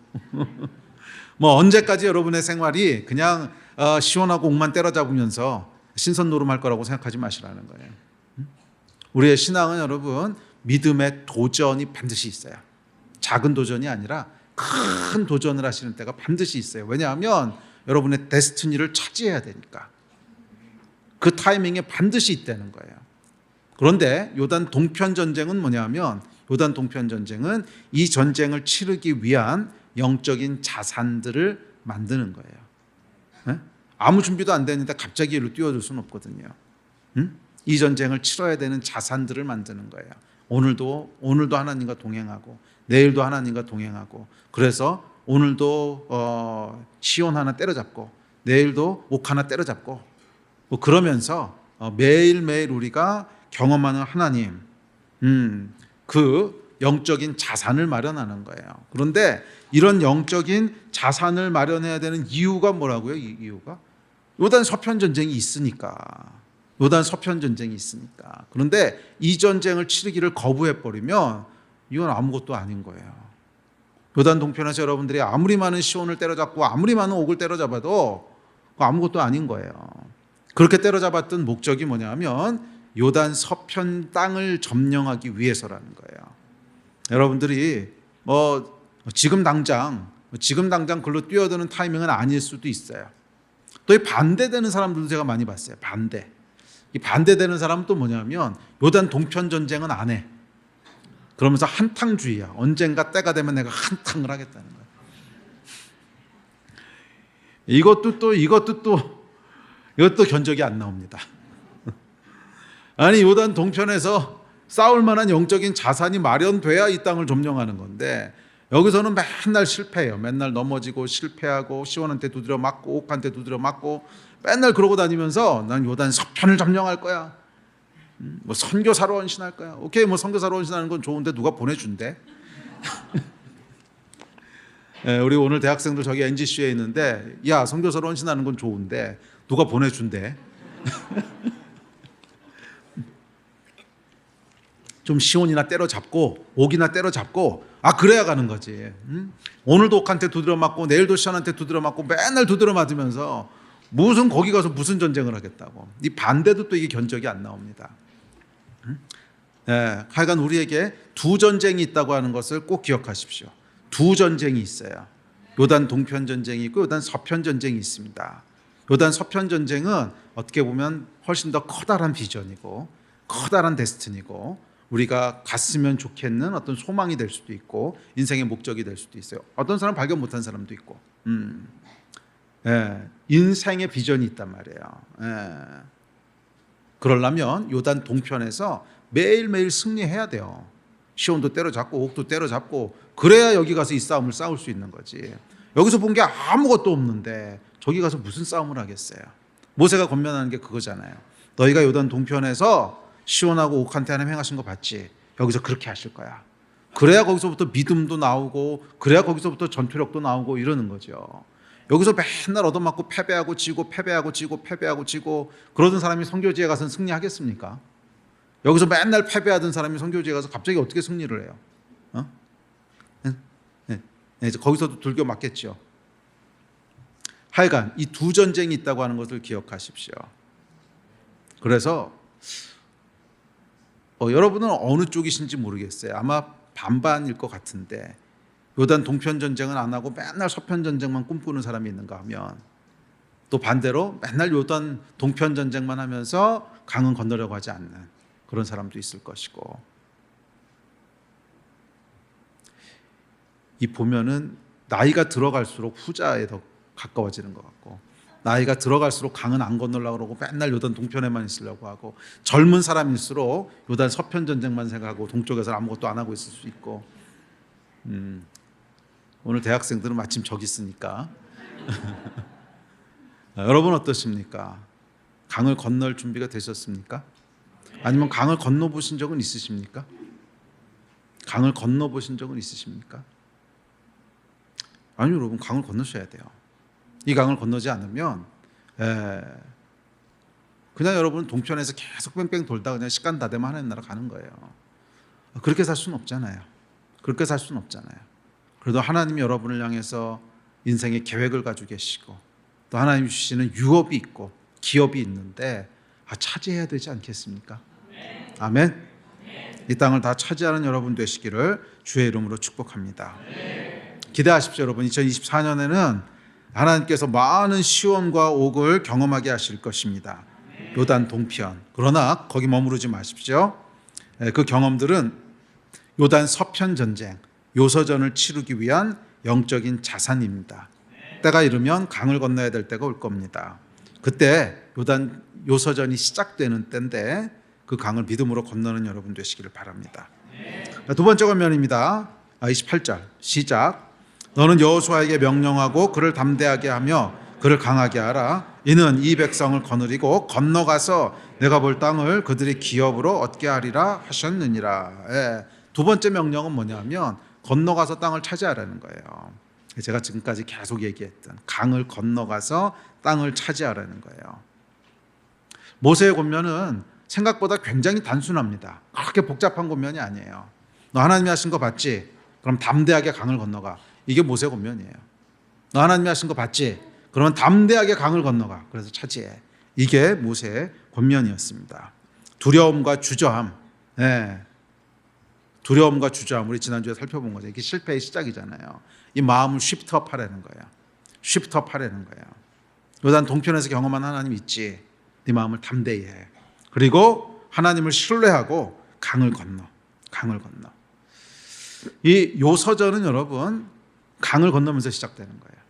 언제까지 여러분의 생활이 그냥 시원하고 옥만 때려잡으면서 신선 노름할 거라고 생각하지 마시라는 거예요. 우리의 신앙은 여러분 믿음의 도전이 반드시 있어요. 작은 도전이 아니라 큰 도전을 하시는 때가 반드시 있어요. 왜냐하면 여러분의 데스티니를 차지해야 되니까. 그 타이밍에 반드시 있다는 거예요. 그런데 요단 동편 전쟁은 뭐냐면 요단 동편 전쟁은 이 전쟁을 치르기 위한 영적인 자산들을 만드는 거예요. 아무 준비도 안 되는데 갑자기 일로 뛰어들 수는 없거든요. 이 전쟁을 치러야 되는 자산들을 만드는 거예요. 오늘도 하나님과 동행하고 내일도 하나님과 동행하고 그래서 오늘도 시온 하나 때려잡고 내일도 옥 하나 때려잡고 그러면서 매일매일 우리가 경험하는 하나님 그 영적인 자산을 마련하는 거예요. 그런데 이런 영적인 자산을 마련해야 되는 이유가 뭐라고요? 이 이유가 요단 서편 전쟁이 있으니까. 요단 서편 전쟁이 있으니까. 그런데 이 전쟁을 치르기를 거부해 버리면 이건 아무것도 아닌 거예요. 요단 동편에서 여러분들이 아무리 많은 시온을 때려잡고 아무리 많은 옥을 때려잡아도 아무것도 아닌 거예요. 그렇게 때려잡았던 목적이 뭐냐면 요단 서편 땅을 점령하기 위해서라는 거예요. 여러분들이 지금 당장 글로 뛰어드는 타이밍은 아닐 수도 있어요. 또 이 반대되는 사람들도 제가 많이 봤어요. 이 반대되는 사람은 또 뭐냐면 요단 동편 전쟁은 안 해. 그러면서 한탕주의야. 언젠가 때가 되면 내가 한탕을 하겠다는 거야. 이것도 견적이 안 나옵니다. 아니 요단 동편에서 싸울 만한 영적인 자산이 마련돼야 이 땅을 점령하는 건데 여기서는 맨날 실패해요. 맨날 넘어지고 실패하고 시온한테 두드려 맞고 옥한테 두드려 맞고 맨날 그러고 다니면서 난 요단 서편을 점령할 거야. 뭐 선교사로 헌신할 거야. 오케이, 뭐 선교사로 헌신하는 건 좋은데 누가 보내준대? 우리 오늘 대학생들 저기 NGC에 있는데 야 선교사로 헌신하는 건 좋은데 누가 보내준대? 좀 시온이나 때려잡고 옥이나 때려잡고 그래야 가는 거지. 오늘도 옥한테 두드려 맞고 내일도 시온한테 두드려 맞고 맨날 두드려 맞으면서 무슨 거기 가서 무슨 전쟁을 하겠다고. 이 반대도 또 이게 견적이 안 나옵니다. 하여간 우리에게 두 전쟁이 있다고 하는 것을 꼭 기억하십시오. 두 전쟁이 있어요. 요단 동편 전쟁이 있고 요단 서편 전쟁이 있습니다. 요단 서편 전쟁은 어떻게 보면 훨씬 더 커다란 비전이고 커다란 데스티니고 우리가 갔으면 좋겠는 어떤 소망이 될 수도 있고 인생의 목적이 될 수도 있어요. 어떤 사람 발견 못한 사람도 있고 인생의 비전이 있단 말이에요. 그러려면 요단 동편에서 매일매일 승리해야 돼요. 시온도 때려잡고 옥도 때려잡고 그래야 여기 가서 이 싸움을 싸울 수 있는 거지. 여기서 본 게 아무것도 없는데 저기 가서 무슨 싸움을 하겠어요. 모세가 권면하는 게 그거잖아요. 너희가 요단 동편에서 시온하고 옥한테 하나님 행하신 거 봤지? 여기서 그렇게 하실 거야. 그래야 거기서부터 믿음도 나오고 그래야 거기서부터 전투력도 나오고 이러는 거죠. 여기서 맨날 얻어맞고 패배하고 지고 패배하고 지고 패배하고 지고 그러던 사람이 선교지에 가서는 승리하겠습니까? 여기서 맨날 패배하던 사람이 선교지에 가서 갑자기 어떻게 승리를 해요? 이제 거기서도 들겨 맞겠죠. 하여간 이 두 전쟁이 있다고 하는 것을 기억하십시오. 그래서 여러분은 어느 쪽이신지 모르겠어요. 아마 반반일 것 같은데 요단 동편 전쟁은 안 하고 맨날 서편 전쟁만 꿈꾸는 사람이 있는가 하면 또 반대로 맨날 요단 동편 전쟁만 하면서 강은 건너려고 하지 않는 그런 사람도 있을 것이고 이 보면은 나이가 들어갈수록 후자에 더 가까워지는 것 같고 나이가 들어갈수록 강은 안 건너려고 그러고 맨날 요단 동편에만 있으려고 하고 젊은 사람일수록 요단 서편 전쟁만 생각하고 동쪽에서 아무것도 안 하고 있을 수 있고 오늘 대학생들은 마침 저기 있으니까 여러분 어떠십니까? 강을 건널 준비가 되셨습니까? 아니면 강을 건너보신 적은 있으십니까? 강을 건너보신 적은 있으십니까? 아니요, 여러분 강을 건너셔야 돼요. 이 강을 건너지 않으면 그냥 여러분은 동편에서 계속 뺑뺑 돌다 그냥 시간 다 되면 하나님 나라 가는 거예요. 그렇게 살 수는 없잖아요. 그렇게 살 수는 없잖아요. 그래도 하나님이 여러분을 향해서 인생의 계획을 가지고 계시고 또 하나님이 주시는 유업이 있고 기업이 있는데 차지해야 되지 않겠습니까? 아멘. 이 땅을 다 차지하는 여러분 되시기를 주의 이름으로 축복합니다. 기대하십시오. 여러분 2024년에는 하나님께서 많은 시온과 옥을 경험하게 하실 것입니다. 요단 동편. 그러나 거기 머무르지 마십시오. 그 경험들은 요단 서편 전쟁, 요서전을 치르기 위한 영적인 자산입니다. 때가 이르면 강을 건너야 될 때가 올 겁니다. 그때 요서전이 시작되는 때인데 그 강을 믿음으로 건너는 여러분 되시기를 바랍니다. 두 번째 권면입니다. 28절 시작. 너는 여호수아에게 명령하고 그를 담대하게 하며 그를 강하게 하라. 이는 이 백성을 거느리고 건너가서 내가 볼 땅을 그들의 기업으로 얻게 하리라 하셨느니라. 두 번째 명령은 뭐냐면 건너가서 땅을 차지하라는 거예요. 제가 지금까지 계속 얘기했던 강을 건너가서 땅을 차지하라는 거예요. 모세의 권면은 생각보다 굉장히 단순합니다. 그렇게 복잡한 권면이 아니에요. 너 하나님이 하신 거 봤지? 그럼 담대하게 강을 건너가. 이게 모세의 권면이에요. 너 하나님이 하신 거 봤지? 그러면 담대하게 강을 건너가. 그래서 차지해. 이게 모세의 권면이었습니다. 두려움과 주저함. 네. 두려움과 주저함. 우리 지난주에 살펴본 거죠. 이게 실패의 시작이잖아요. 이 마음을 쉬프트업 하라는 거예요. 쉬프트업 하라는 거예요. 요단 동편에서 경험한 하나님 있지. 네 마음을 담대히 해. 그리고 하나님을 신뢰하고 강을 건너. 강을 건너. 이 요서전은 여러분 강을 건너면서 시작되는 거예요.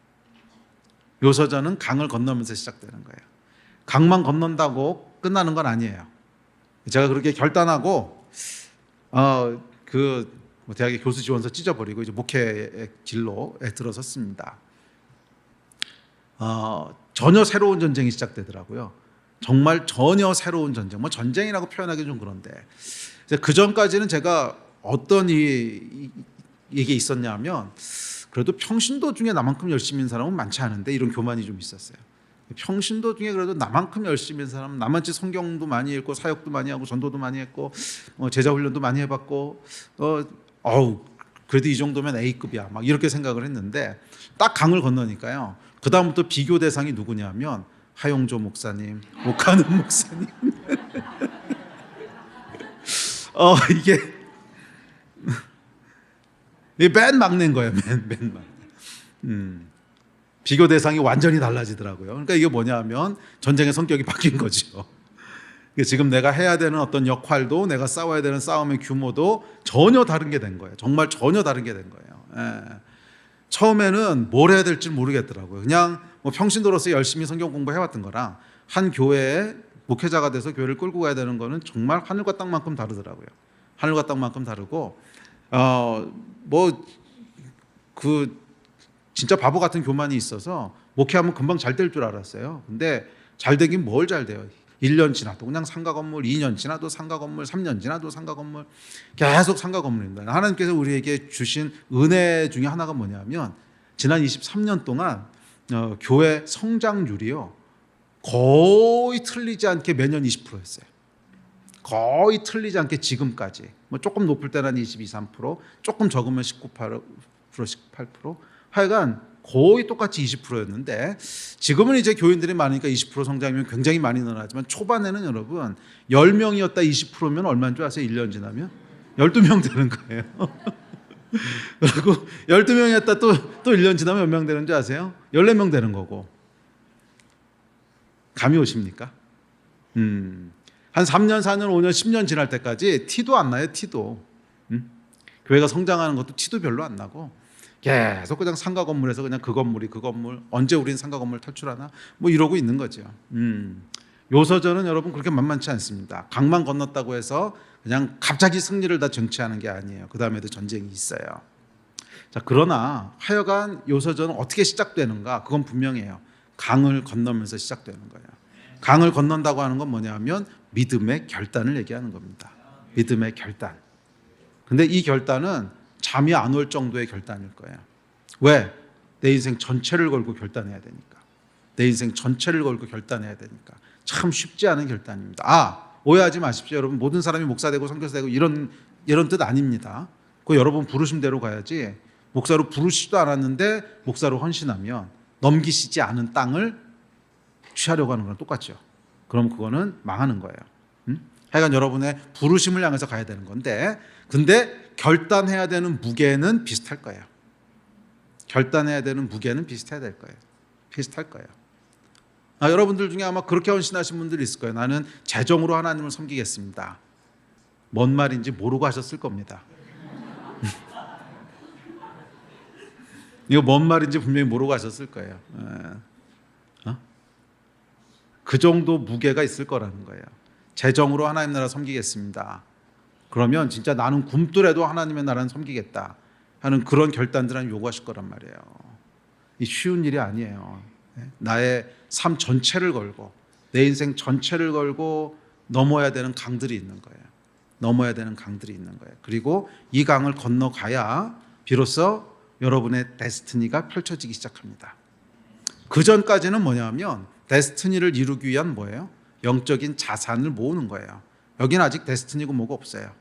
요서전은 강을 건너면서 시작되는 거예요. 강만 건넌다고 끝나는 건 아니에요. 제가 그렇게 결단하고 대학의 교수 지원서 찢어버리고 이제 목회의 길로에 들어섰습니다. 전혀 새로운 전쟁이 시작되더라고요. 정말 전혀 새로운 전쟁. 뭐 전쟁이라고 표현하기 좀 그런데 그 전까지는 제가 어떤 이게 있었냐면 그래도 평신도 중에 나만큼 열심히 있는 사람은 많지 않은데 이런 교만이 좀 있었어요. 평신도 중에 그래도 나만큼 열심히 있는 사람은 나만치 성경도 많이 읽고 사역도 많이 하고 전도도 많이 했고 제자 훈련도 많이 해봤고 그래도 이 정도면 A급이야 막 이렇게 생각을 했는데 딱 강을 건너니까요. 그 다음부터 비교 대상이 누구냐면 하용조 목사님, 오카는 목사님. 이게 맨 막낸 거예요. 맨 막. 비교 대상이 완전히 달라지더라고요. 그러니까 이게 뭐냐면 전쟁의 성격이 바뀐 거죠. 지금 내가 해야 되는 어떤 역할도 내가 싸워야 되는 싸움의 규모도 전혀 다른 게 된 거예요. 정말 전혀 다른 게 된 거예요. 예. 처음에는 뭘 해야 될지 모르겠더라고요. 그냥 뭐 평신도로서 열심히 성경 공부해왔던 거랑 한 교회에 목회자가 돼서 교회를 끌고 가야 되는 거는 정말 하늘과 땅만큼 다르더라고요. 하늘과 땅만큼 다르고 진짜 바보 같은 교만이 있어서 목회하면 금방 잘 될 줄 알았어요. 근데 잘 되긴 뭘 잘 돼요. 1년 지나도 그냥 상가 건물, 2년 지나도 상가 건물, 3년 지나도 상가 건물, 계속 상가 건물입니다. 하나님께서 우리에게 주신 은혜 중에 하나가 뭐냐면 지난 23년 동안 교회 성장률이요 거의 틀리지 않게 매년 20%였어요. 거의 틀리지 않게 지금까지 뭐 조금 높을 때는 22, 3%, 조금 적으면 19%, 18%, 하여간 거의 똑같이 20%였는데 지금은 이제 교인들이 많으니까 20% 성장이면 굉장히 많이 늘어나지만 초반에는 여러분 10명이었다 20%면 얼마인 줄 아세요? 1년 지나면 12명 되는 거예요. 그리고 12명이었다 또 1년 지나면 몇 명 되는 줄 아세요? 14명 되는 거고. 감이 오십니까? 한 3년, 4년, 5년, 10년 지날 때까지 티도 안 나요. 티도. 교회가 성장하는 것도 티도 별로 안 나고 계속 그냥 상가 건물에서 그냥 그 건물이 그 건물 언제 우린 상가 건물 탈출하나 뭐 이러고 있는 거죠. 요서전은 여러분 그렇게 만만치 않습니다. 강만 건넜다고 해서 그냥 갑자기 승리를 다 쟁취하는 게 아니에요. 그 다음에도 전쟁이 있어요. 자, 그러나 하여간 요서전은 어떻게 시작되는가? 그건 분명해요. 강을 건너면서 시작되는 거예요. 강을 건넌다고 하는 건 뭐냐면 믿음의 결단을 얘기하는 겁니다. 믿음의 결단. 근데 이 결단은 잠이 안 올 정도의 결단일 거예요. 왜? 내 인생 전체를 걸고 결단해야 되니까. 내 인생 전체를 걸고 결단해야 되니까. 참 쉽지 않은 결단입니다. 오해하지 마십시오. 여러분 모든 사람이 목사 되고 선교사 되고 이런 뜻 아닙니다. 그 여러분 부르심 대로 가야지. 목사로 부르시지도 않았는데 목사로 헌신하면 넘기시지 않은 땅을 취하려고 하는 거랑 똑같죠. 그럼 그거는 망하는 거예요. 하여간 여러분의 부르심을 향해서 가야 되는 건데 근데 결단해야 되는 무게는 비슷할 거예요. 결단해야 되는 무게는 비슷해야 될 거예요. 비슷할 거예요. 여러분들 중에 아마 그렇게 헌신하신 분들이 있을 거예요. 나는 재정으로 하나님을 섬기겠습니다. 뭔 말인지 모르고 하셨을 겁니다. 이거 뭔 말인지 분명히 모르고 하셨을 거예요. 그 정도 무게가 있을 거라는 거예요. 재정으로 하나님 나라 섬기겠습니다. 그러면 진짜 나는 굶더라도 하나님의 나라는 섬기겠다 하는 그런 결단들 하나님 요구하실 거란 말이에요. 이 쉬운 일이 아니에요. 나의 삶 전체를 걸고 내 인생 전체를 걸고 넘어야 되는 강들이 있는 거예요. 넘어야 되는 강들이 있는 거예요. 그리고 이 강을 건너가야 비로소 여러분의 데스티니가 펼쳐지기 시작합니다. 그 전까지는 뭐냐면 데스티니를 이루기 위한 뭐예요? 영적인 자산을 모으는 거예요. 여기는 아직 데스티니고 뭐가 없어요.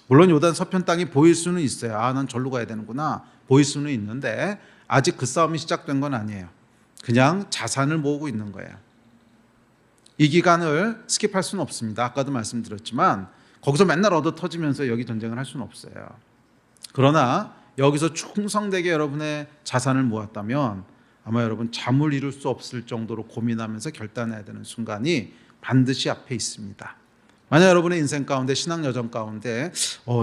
물론 요단 서편 땅이 보일 수는 있어요. 아, 난 절로 가야 되는구나. 보일 수는 있는데 아직 그 싸움이 시작된 건 아니에요. 그냥 자산을 모으고 있는 거예요. 이 기간을 스킵할 수는 없습니다. 아까도 말씀드렸지만 거기서 맨날 얻어 터지면서 여기 전쟁을 할 수는 없어요. 그러나 여기서 충성되게 여러분의 자산을 모았다면 아마 여러분 잠을 이룰 수 없을 정도로 고민하면서 결단해야 되는 순간이 반드시 앞에 있습니다. 만약 여러분의 인생 가운데, 신앙 여정 가운데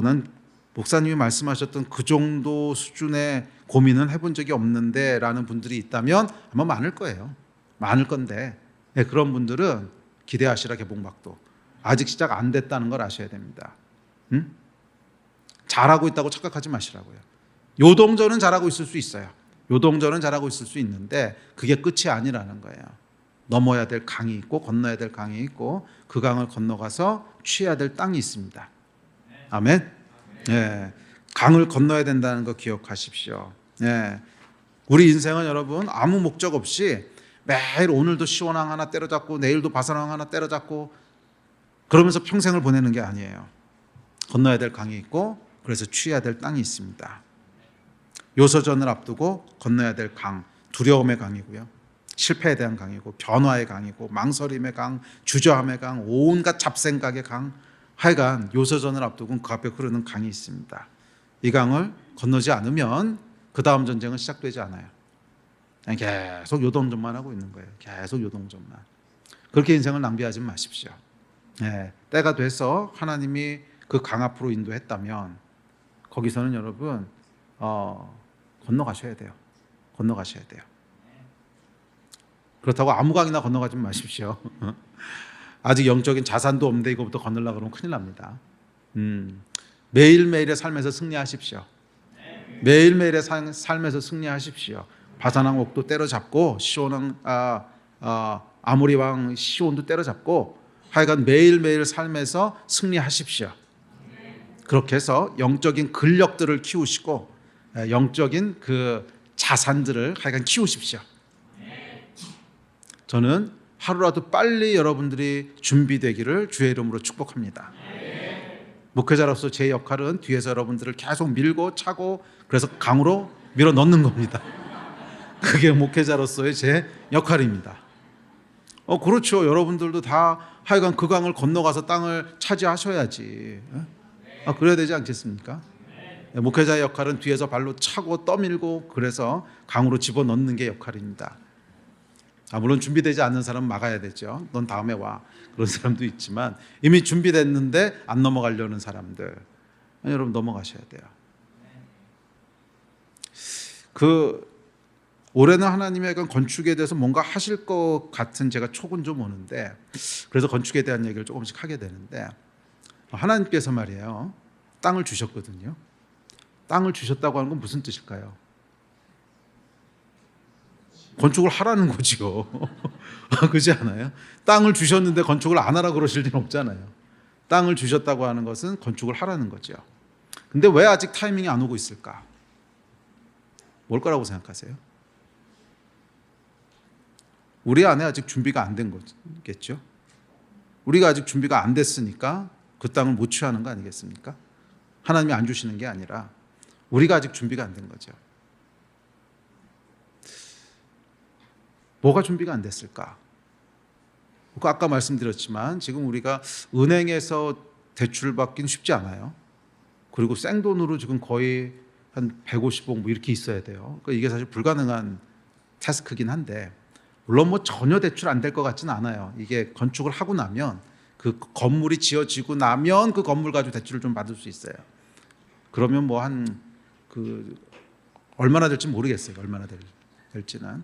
난 목사님이 말씀하셨던 그 정도 수준의 고민은 해본 적이 없는데 라는 분들이 있다면 아마 많을 거예요. 많을 건데 그런 분들은 기대하시라. 개봉박도 아직 시작 안 됐다는 걸 아셔야 됩니다. 잘하고 있다고 착각하지 마시라고요. 요동전은 잘하고 있을 수 있어요. 요동전은 잘하고 있을 수 있는데 그게 끝이 아니라는 거예요. 넘어야 될 강이 있고 건너야 될 강이 있고 그 강을 건너가서 취해야 될 땅이 있습니다. 아멘. 예, 강을 건너야 된다는 거 기억하십시오. 예, 우리 인생은 여러분 아무 목적 없이 매일 오늘도 시원항 하나 때려잡고 내일도 바선항 하나 때려잡고 그러면서 평생을 보내는 게 아니에요. 건너야 될 강이 있고 그래서 취해야 될 땅이 있습니다. 요소전을 앞두고 건너야 될 강, 두려움의 강이고요. 실패에 대한 강이고 변화의 강이고 망설임의 강, 주저함의 강, 온갖 잡생각의 강, 하여간 요소전을 앞두고 그 앞에 흐르는 강이 있습니다. 이 강을 건너지 않으면 그 다음 전쟁은 시작되지 않아요. 그냥 계속 요동전만 하고 있는 거예요. 계속 요동전만. 그렇게 인생을 낭비하지 마십시오. 네, 때가 돼서 하나님이 그 강 앞으로 인도했다면 거기서는 여러분 건너가셔야 돼요. 건너가셔야 돼요. 그렇다고 아무 강이나 건너가지 마십시오. 아직 영적인 자산도 없는데 이거부터 건너려고 그러면 큰일 납니다. 매일매일의 삶에서 승리하십시오. 매일매일의 삶에서 승리하십시오. 바산왕 옥도 때려잡고 시온왕 아모리 왕 시온도 때려잡고 하여간 매일매일 삶에서 승리하십시오. 그렇게 해서 영적인 근력들을 키우시고 영적인 그 자산들을 하여간 키우십시오. 저는 하루라도 빨리 여러분들이 준비되기를 주의 이름으로 축복합니다. 목회자로서 제 역할은 뒤에서 여러분들을 계속 밀고 차고 그래서 강으로 밀어 넣는 겁니다. 그게 목회자로서의 제 역할입니다. 그렇죠. 여러분들도 다 하여간 그 강을 건너가서 땅을 차지하셔야지. 그래야 되지 않겠습니까? 목회자의 역할은 뒤에서 발로 차고 떠밀고 그래서 강으로 집어넣는 게 역할입니다. 물론 준비되지 않는 사람은 막아야 되죠. 넌 다음에 와. 그런 사람도 있지만 이미 준비됐는데 안 넘어가려는 사람들, 여러분 넘어가셔야 돼요. 올해는 하나님의 약간 건축에 대해서 뭔가 하실 것 같은 제가 촉은 좀 오는데 그래서 건축에 대한 얘기를 조금씩 하게 되는데 하나님께서 말이에요. 땅을 주셨거든요. 땅을 주셨다고 하는 건 무슨 뜻일까요? 건축을 하라는 거죠. 그렇지 않아요? 땅을 주셨는데 건축을 안 하라고 그러실 리는 없잖아요. 땅을 주셨다고 하는 것은 건축을 하라는 거죠. 근데 왜 아직 타이밍이 안 오고 있을까? 뭘 거라고 생각하세요? 우리 안에 아직 준비가 안 된 거겠죠? 우리가 아직 준비가 안 됐으니까 그 땅을 못 취하는 거 아니겠습니까? 하나님이 안 주시는 게 아니라 우리가 아직 준비가 안 된 거죠. 뭐가 준비가 안 됐을까? 아까 말씀드렸지만 지금 우리가 은행에서 대출을 받기는 쉽지 않아요. 그리고 생돈으로 지금 거의 한 150억 이렇게 있어야 돼요. 그러니까 이게 사실 불가능한 태스크긴 한데 물론 전혀 대출 안 될 것 같지는 않아요. 이게 건축을 하고 나면 그 건물이 지어지고 나면 그 건물 가지고 대출을 좀 받을 수 있어요. 그러면 얼마나 될지 모르겠어요. 얼마나 될지는.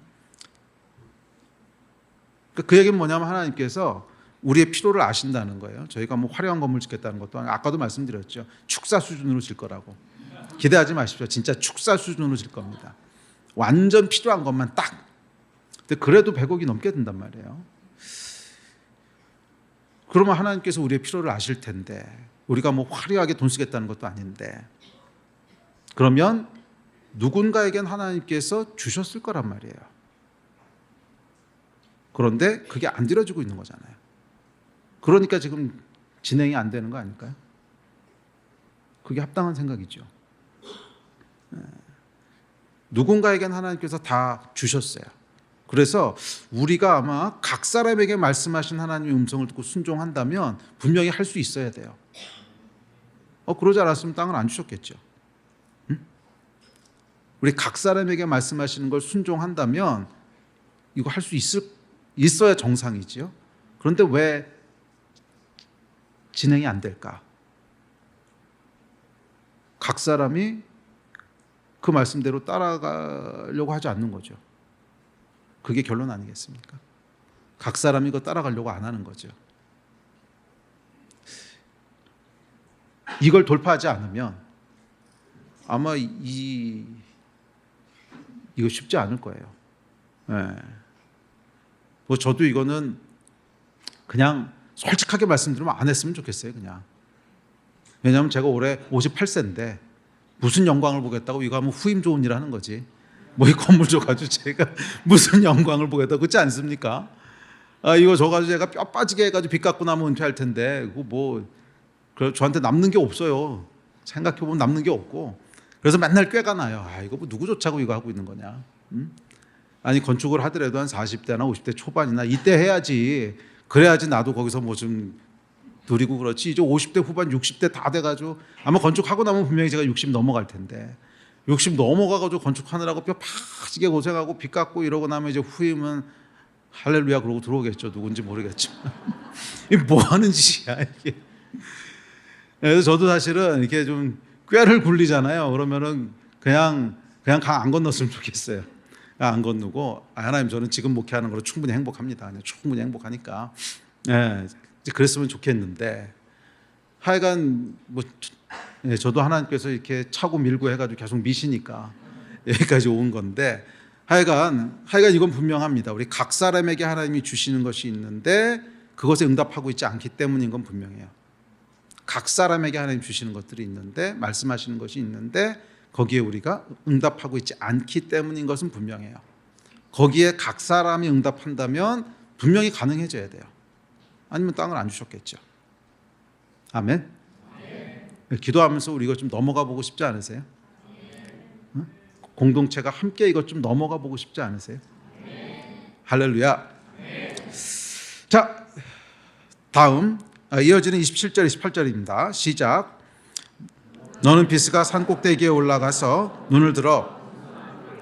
그 얘기는 뭐냐면 하나님께서 우리의 필요를 아신다는 거예요. 저희가 화려한 건물 짓겠다는 것도 아니고 아까도 말씀드렸죠. 축사 수준으로 질 거라고. 기대하지 마십시오. 진짜 축사 수준으로 질 겁니다. 완전 필요한 것만 딱. 근데 그래도 100억이 넘게 든단 말이에요. 그러면 하나님께서 우리의 필요를 아실 텐데 우리가 뭐 화려하게 돈 쓰겠다는 것도 아닌데, 그러면 누군가에겐 하나님께서 주셨을 거란 말이에요. 그런데 그게 안 들어지고 있는 거잖아요. 그러니까 지금 진행이 안 되는 거 아닐까요? 그게 합당한 생각이죠. 누군가에겐 하나님께서 다 주셨어요. 그래서 우리가 아마 각 사람에게 말씀하신 하나님의 음성을 듣고 순종한다면 분명히 할 수 있어야 돼요. 그러지 않았으면 땅을 안 주셨겠죠. 응? 우리 각 사람에게 말씀하시는 걸 순종한다면 이거 할 수 있어야 정상이지요. 그런데 왜 진행이 안 될까? 각 사람이 그 말씀대로 따라가려고 하지 않는 거죠. 그게 결론 아니겠습니까? 각 사람이 그거 따라가려고 안 하는 거죠. 이걸 돌파하지 않으면 아마 이거 쉽지 않을 거예요. 네. 뭐 저도 이거는 그냥 솔직하게 말씀드리면 안 했으면 좋겠어요. 그냥. 왜냐하면 제가 올해 58세인데 무슨 영광을 보겠다고 이거 하면 후임 좋은 일 하는 거지. 뭐 이 건물 줘가지고 제가 무슨 영광을 보겠다고 그렇지 않습니까? 이거 줘가지고 제가 뼈 빠지게 해가지고 빚 갚고 나면 은퇴할 텐데 그거 뭐 저한테 남는 게 없어요. 생각해보면 남는 게 없고 그래서 맨날 꾀가 나요. 이거 뭐 누구 좋자고 이거 하고 있는 거냐. 아니 건축을 하더라도 한 40대나 50대 초반이나 이때 해야지. 그래야지 나도 거기서 뭐 좀 누리고 그렇지. 이제 50대 후반 60대 다 돼가지고 아마 건축하고 나면 분명히 제가 60 넘어갈 텐데 60 넘어가가지고 건축하느라고 뼈 파지게 고생하고 빚 갚고 이러고 나면 이제 후임은 할렐루야 그러고 들어오겠죠. 누군지 모르겠지만 이게 뭐 하는 짓이야 이게. 그래서 저도 사실은 이렇게 좀 꾀를 굴리잖아요. 그러면은 그냥 강 안 건넜으면 좋겠어요. 안 건너고 하나님 저는 지금 목회하는 걸로 충분히 행복합니다. 충분히 행복하니까. 그랬으면 좋겠는데 하여간 뭐 저도 하나님께서 이렇게 차고 밀고 해가지고 계속 미시니까 여기까지 온 건데 하여간 이건 분명합니다. 우리 각 사람에게 하나님이 주시는 것이 있는데 그것에 응답하고 있지 않기 때문인 건 분명해요. 각 사람에게 하나님 주시는 것들이 있는데 말씀하시는 것이 있는데 거기에 우리가 응답하고 있지 않기 때문인 것은 분명해요. 거기에 각 사람이 응답한다면 분명히 가능해져야 돼요. 아니면 땅을 안 주셨겠죠. 아멘. 기도하면서 우리 이거 좀 넘어가 보고 싶지 않으세요? 응? 공동체가 함께 이것 좀 넘어가 보고 싶지 않으세요? 할렐루야. 자, 다음 이어지는 27절 28절입니다. 시작. 너는 비스가 산 꼭대기에 올라가서 눈을 들어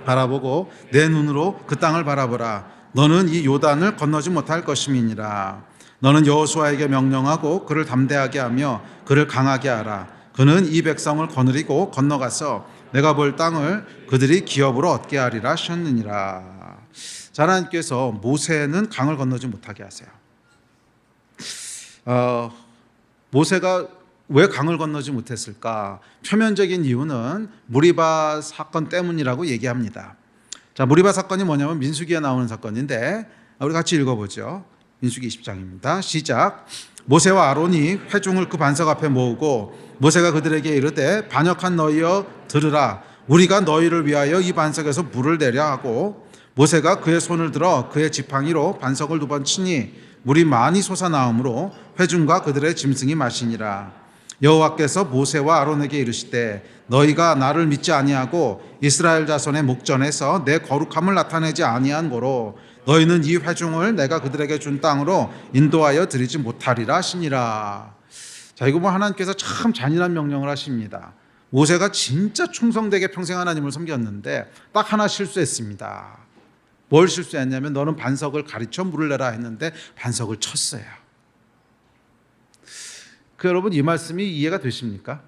바라보고 내 눈으로 그 땅을 바라보라. 너는 이 요단을 건너지 못할 것임이니라. 너는 여호수아에게 명령하고 그를 담대하게 하며 그를 강하게 하라. 그는 이 백성을 거느리고 건너가서 내가 볼 땅을 그들이 기업으로 얻게 하리라 하셨느니라. 하나님께서 모세는 강을 건너지 못하게 하세요. 모세가 왜 강을 건너지 못했을까? 표면적인 이유는 무리바 사건 때문이라고 얘기합니다. 자, 무리바 사건이 뭐냐면 민수기에 나오는 사건인데 우리 같이 읽어보죠. 민수기 20장입니다. 시작. 모세와 아론이 회중을 그 반석 앞에 모으고 모세가 그들에게 이르되 반역한 너희여 들으라. 우리가 너희를 위하여 이 반석에서 물을 내려 하고 모세가 그의 손을 들어 그의 지팡이로 반석을 2번 치니 물이 많이 솟아나오므로 회중과 그들의 짐승이 마시니라. 여호와께서 모세와 아론에게 이르시되 너희가 나를 믿지 아니하고 이스라엘 자손의 목전에서 내 거룩함을 나타내지 아니한 고로 너희는 이 회중을 내가 그들에게 준 땅으로 인도하여 드리지 못하리라 하시니라. 자, 이거 뭐 하나님께서 참 잔인한 명령을 하십니다. 모세가 진짜 충성되게 평생 하나님을 섬겼는데 딱 하나 실수했습니다. 뭘 실수했냐면 너는 반석을 가르쳐 물을 내라 했는데 반석을 쳤어요. 여러분 이 말씀이 이해가 되십니까?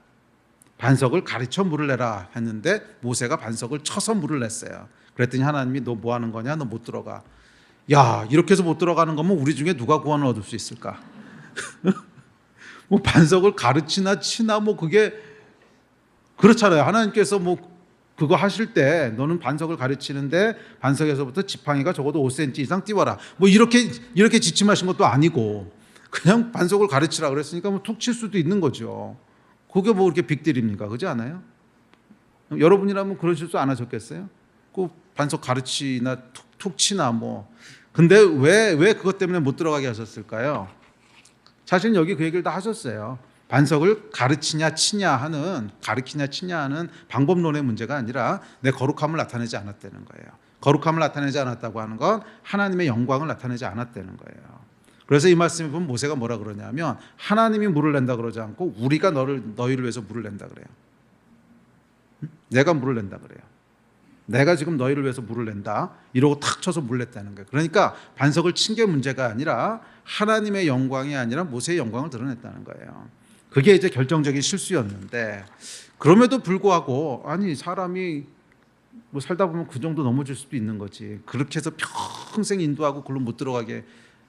반석을 가르쳐 물을 내라 했는데 모세가 반석을 쳐서 물을 냈어요. 그랬더니 하나님이 너 뭐 하는 거냐? 너 못 들어가. 야, 이렇게 해서 못 들어가는 거면 우리 중에 누가 구원을 얻을 수 있을까? 뭐 반석을 가르치나 치나 뭐 그게 그렇잖아요. 하나님께서 뭐 그거 하실 때 너는 반석을 가르치는데 반석에서부터 지팡이가 적어도 5cm 이상 띄워라. 뭐 이렇게 지침하신 것도 아니고 그냥 반석을 가르치라 그랬으니까 뭐 툭 칠 수도 있는 거죠. 그게 뭐 그렇게 빅딜입니까? 그렇지 않아요? 여러분이라면 그런 실수 안 하셨겠어요? 그 반석 가르치나 툭 치나 뭐. 근데 왜 그것 때문에 못 들어가게 하셨을까요? 사실 여기 그 얘기를 다 하셨어요. 반석을 가르치냐 치냐 하는 방법론의 문제가 아니라 내 거룩함을 나타내지 않았다는 거예요. 거룩함을 나타내지 않았다고 하는 건 하나님의 영광을 나타내지 않았다는 거예요. 그래서 이 말씀에 보면 모세가 뭐라 그러냐면 하나님이 물을 낸다 그러지 않고 우리가 너희를 위해서 물을 낸다 그래요. 내가 물을 낸다 그래요. 내가 지금 너희를 위해서 물을 낸다 이러고 탁 쳐서 물 냈다는 거예요. 그러니까 반석을 친 게 문제가 아니라 하나님의 영광이 아니라 모세의 영광을 드러냈다는 거예요. 그게 이제 결정적인 실수였는데 그럼에도 불구하고 아니 사람이 뭐 살다 보면 그 정도 넘어질 수도 있는 거지. 그렇게 해서 평생 인도하고 그걸로 못 들어가게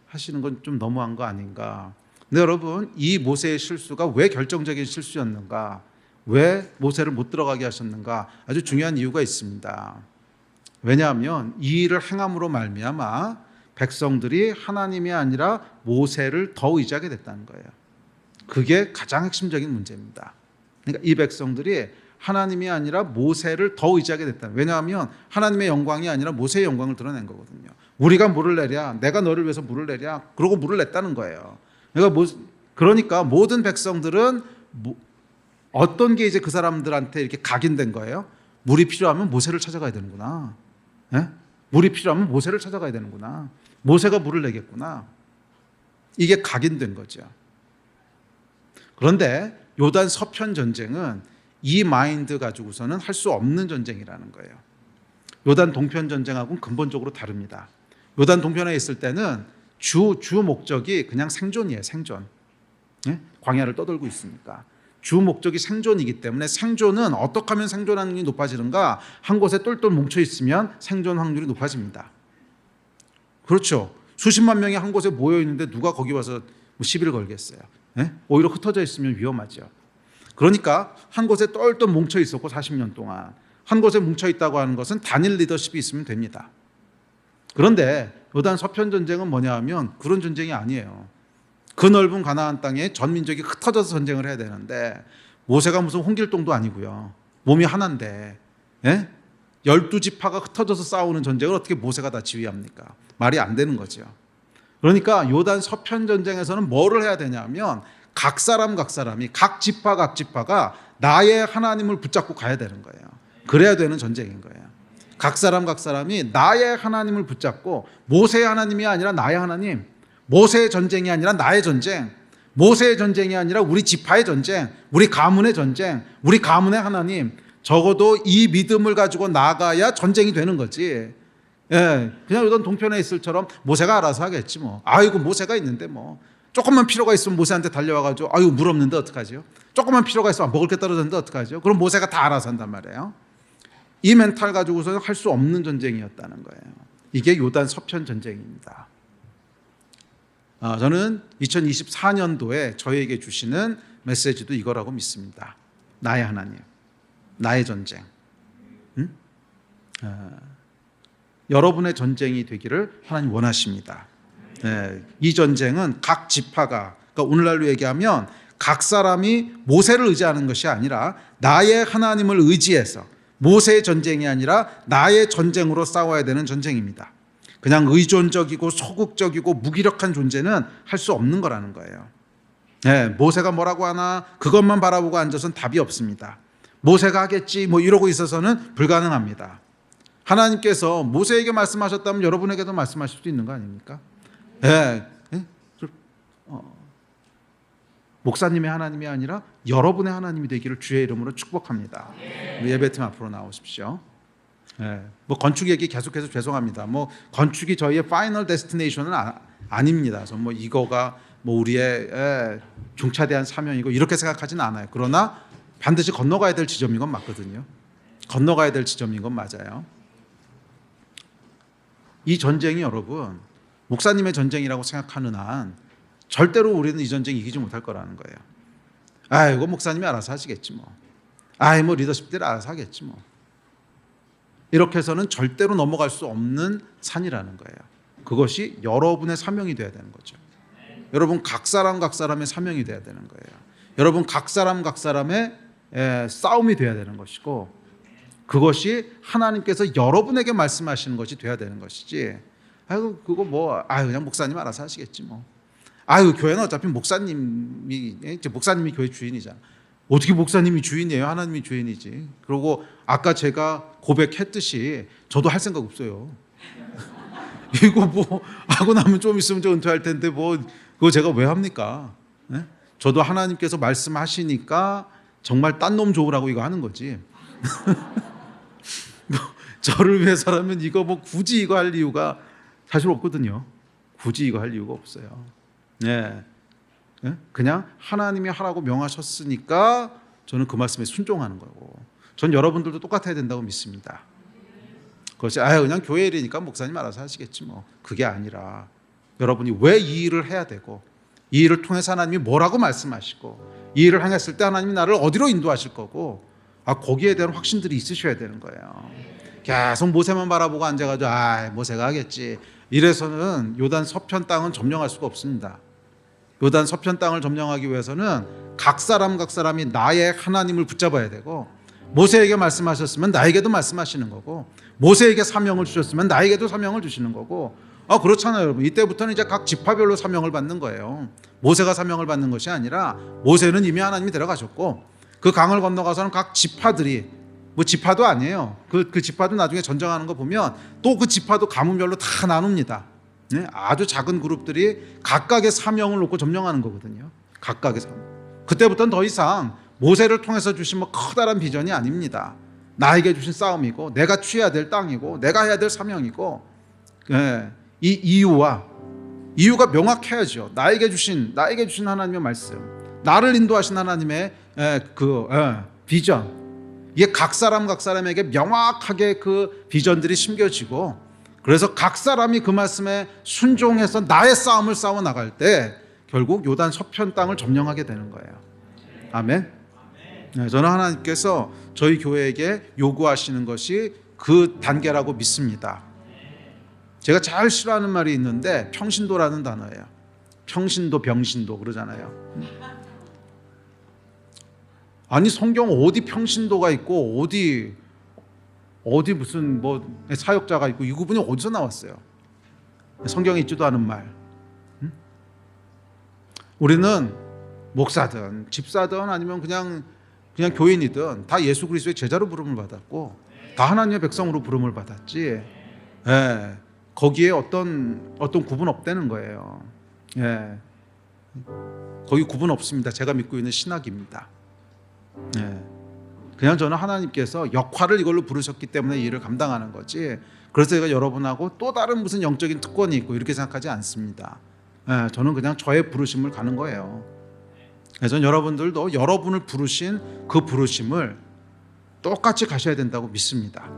하시는 건 좀 너무한 거 아닌가. 근데 여러분 이 모세의 실수가 왜 결정적인 실수였는가, 왜 모세를 못 들어가게 하셨는가, 아주 중요한 이유가 있습니다. 왜냐하면 이 일을 행함으로 말미암아 백성들이 하나님이 아니라 모세를 더 의지하게 됐다는 거예요. 그게 가장 핵심적인 문제입니다. 그러니까 이 백성들이 하나님이 아니라 모세를 더 의지하게 됐다. 왜냐하면 하나님의 영광이 아니라 모세의 영광을 드러낸 거거든요. 우리가 물을 내랴, 내가 너를 위해서 물을 내랴, 그러고 물을 냈다는 거예요. 그러니까 모든 백성들은 어떤 게 이제 그 사람들한테 이렇게 각인된 거예요. 물이 필요하면 모세를 찾아가야 되는구나. 네? 물이 필요하면 모세를 찾아가야 되는구나. 모세가 물을 내겠구나. 이게 각인된 거죠. 그런데 요단 서편 전쟁은 이 마인드 가지고서는 할 수 없는 전쟁이라는 거예요. 요단 동편 전쟁하고는 근본적으로 다릅니다. 요단 동편에 있을 때는 주 목적이 그냥 생존이에요. 생존. 네? 광야를 떠돌고 있으니까. 주 목적이 생존이기 때문에 생존은 어떻게 하면 생존 확률이 높아지는가? 한 곳에 똘똘 뭉쳐 있으면 생존 확률이 높아집니다. 그렇죠. 수십만 명이 한 곳에 모여 있는데 누가 거기 와서 시비를 걸겠어요. 네? 오히려 흩어져 있으면 위험하죠. 그러니까 한 곳에 똘똘 뭉쳐 있었고 40년 동안 한 곳에 뭉쳐 있다고 하는 것은 단일 리더십이 있으면 됩니다. 그런데 요단 서편 전쟁은 뭐냐 하면 그런 전쟁이 아니에요. 그 넓은 가나안 땅에 전 민족이 흩어져서 전쟁을 해야 되는데 모세가 무슨 홍길동도 아니고요. 몸이 하나인데 12지파가 흩어져서 싸우는 전쟁을 어떻게 모세가 다 지휘합니까? 말이 안 되는 거죠. 그러니까 요단 서편 전쟁에서는 뭐를 해야 되냐면 각 사람이 각 지파가 나의 하나님을 붙잡고 가야 되는 거예요. 그래야 되는 전쟁인 거예요. 각 사람이 나의 하나님을 붙잡고 모세의 하나님이 아니라 나의 하나님, 모세의 전쟁이 아니라 나의 전쟁, 모세의 전쟁이 아니라 우리 지파의 전쟁, 우리 가문의 전쟁, 우리 가문의 하나님, 적어도 이 믿음을 가지고 나가야 전쟁이 되는 거지. 예, 그냥 이런 동편에 있을처럼 모세가 알아서 하겠지 뭐. 아이고 모세가 있는데 뭐 조금만 필요가 있으면 모세한테 달려와가지고 아유 물 없는데 어떡하죠? 조금만 필요가 있으면 먹을 게 떨어졌는데 어떡하죠? 그럼 모세가 다 알아서 한단 말이에요. 이 멘탈 가지고서는 할 수 없는 전쟁이었다는 거예요. 이게 요단 서편 전쟁입니다. 저는 2024년도에 저에게 주시는 메시지도 이거라고 믿습니다. 나의 하나님, 나의 전쟁. 응? 여러분의 전쟁이 되기를 하나님 원하십니다. 이 전쟁은 각 지파가, 그러니까 오늘날로 얘기하면 각 사람이 모세를 의지하는 것이 아니라 나의 하나님을 의지해서, 모세의 전쟁이 아니라 나의 전쟁으로 싸워야 되는 전쟁입니다. 그냥 의존적이고 소극적이고 무기력한 존재는 할 수 없는 거라는 거예요. 모세가 뭐라고 하나 그것만 바라보고 앉아서는 답이 없습니다. 모세가 하겠지 뭐 이러고 있어서는 불가능합니다. 하나님께서 모세에게 말씀하셨다면 여러분에게도 말씀하실 수도 있는 거 아닙니까? 목사님의 하나님이 아니라 여러분의 하나님이 되기를 주의 이름으로 축복합니다. 예배팀 앞으로 나오십시오. 뭐 건축 얘기 계속해서 죄송합니다. 뭐 건축이 저희의 파이널 데스티네이션은 아닙니다. 그래서 뭐 이거가 뭐 우리의 중차대한 사명이고 이렇게 생각하지는 않아요. 그러나 반드시 건너가야 될 지점인 건 맞거든요. 건너가야 될 지점인 건 맞아요. 이 전쟁이 여러분 목사님의 전쟁이라고 생각하는 한 절대로 우리는 이 전쟁 이기지 못할 거라는 거예요. 아이고 목사님이 알아서 하시겠지 뭐. 뭐 리더십들이 알아서 하겠지 뭐. 이렇게 해서는 절대로 넘어갈 수 없는 산이라는 거예요. 그것이 여러분의 사명이 되어야 되는 거죠. 여러분 각 사람의 사명이 돼야 되는 거예요. 여러분 각 사람의 싸움이 돼야 되는 것이고, 그것이 하나님께서 여러분에게 말씀하시는 것이 돼야 되는 것이지. 아이고 그거 뭐 그냥 목사님 알아서 하시겠지 뭐. 교회는 어차피 목사님이 교회 주인이잖아. 어떻게 목사님이 주인이에요? 하나님이 주인이지. 그리고 아까 제가 고백했듯이 저도 할 생각 없어요. 이거 뭐 하고 나면 좀 있으면 저 은퇴할 텐데 뭐 그거 제가 왜 합니까? 네? 저도 하나님께서 말씀하시니까 정말 딴 놈 좋으라고 이거 하는 거지. 저를 위해서라면 이거 뭐 굳이 이거 할 이유가 사실 없거든요. 굳이 이거 할 이유가 없어요. 네. 그냥 하나님이 하라고 명하셨으니까 저는 그 말씀에 순종하는 거고, 전 여러분들도 똑같아야 된다고 믿습니다. 그것이 그냥 교회 일이니까 목사님 알아서 하시겠지 뭐. 그게 아니라 여러분이 왜 이 일을 해야 되고, 이 일을 통해서 하나님이 뭐라고 말씀하시고, 이 일을 행했을 때 하나님이 나를 어디로 인도하실 거고, 거기에 대한 확신들이 있으셔야 되는 거예요. 계속 모세만 바라보고 앉아가지고 모세가 하겠지 이래서는 요단 서편 땅은 점령할 수가 없습니다. 요단 서편 땅을 점령하기 위해서는 각 사람이 나의 하나님을 붙잡아야 되고, 모세에게 말씀하셨으면 나에게도 말씀하시는 거고, 모세에게 사명을 주셨으면 나에게도 사명을 주시는 거고. 그렇잖아요 여러분. 이때부터는 이제 각 지파별로 사명을 받는 거예요. 모세가 사명을 받는 것이 아니라, 모세는 이미 하나님이 데려가셨고, 그 강을 건너가서는 각 지파들이, 뭐 지파도 아니에요. 그 지파도 나중에 전쟁하는 거 보면 또 그 지파도 가문별로 다 나눕니다. 네? 아주 작은 그룹들이 각각의 사명을 놓고 점령하는 거거든요. 각각의 사명. 그때부터는 더 이상 모세를 통해서 주신 뭐 커다란 비전이 아닙니다. 나에게 주신 싸움이고, 내가 취해야 될 땅이고, 내가 해야 될 사명이고, 이 이유가 명확해야죠. 나에게 주신 하나님의 말씀, 나를 인도하신 하나님의 비전, 이게 각 사람에게 명확하게 그 비전들이 심겨지고, 그래서 각 사람이 그 말씀에 순종해서 나의 싸움을 싸워 나갈 때 결국 요단 서편 땅을 점령하게 되는 거예요. 아멘. 저는 하나님께서 저희 교회에게 요구하시는 것이 그 단계라고 믿습니다. 제가 제일 싫어하는 말이 있는데 평신도라는 단어예요. 평신도, 병신도 그러잖아요. 아니 성경 어디 평신도가 있고 어디 무슨 뭐 사역자가 있고, 이 구분이 어디서 나왔어요? 성경에 있지도 않은 말. 우리는 목사든 집사든 아니면 그냥 교인이든 다 예수 그리스도의 제자로 부름을 받았고, 다 하나님의 백성으로 부름을 받았지. 거기에 어떤 구분 없다는 거예요. 거기 구분 없습니다. 제가 믿고 있는 신학입니다. 그냥 저는 하나님께서 역할을 이걸로 부르셨기 때문에 이 일을 감당하는 거지, 그래서 제가 여러분하고 또 다른 무슨 영적인 특권이 있고 이렇게 생각하지 않습니다. 저는 그냥 저의 부르심을 가는 거예요. 저는 여러분들도 여러분을 부르신 그 부르심을 똑같이 가셔야 된다고 믿습니다.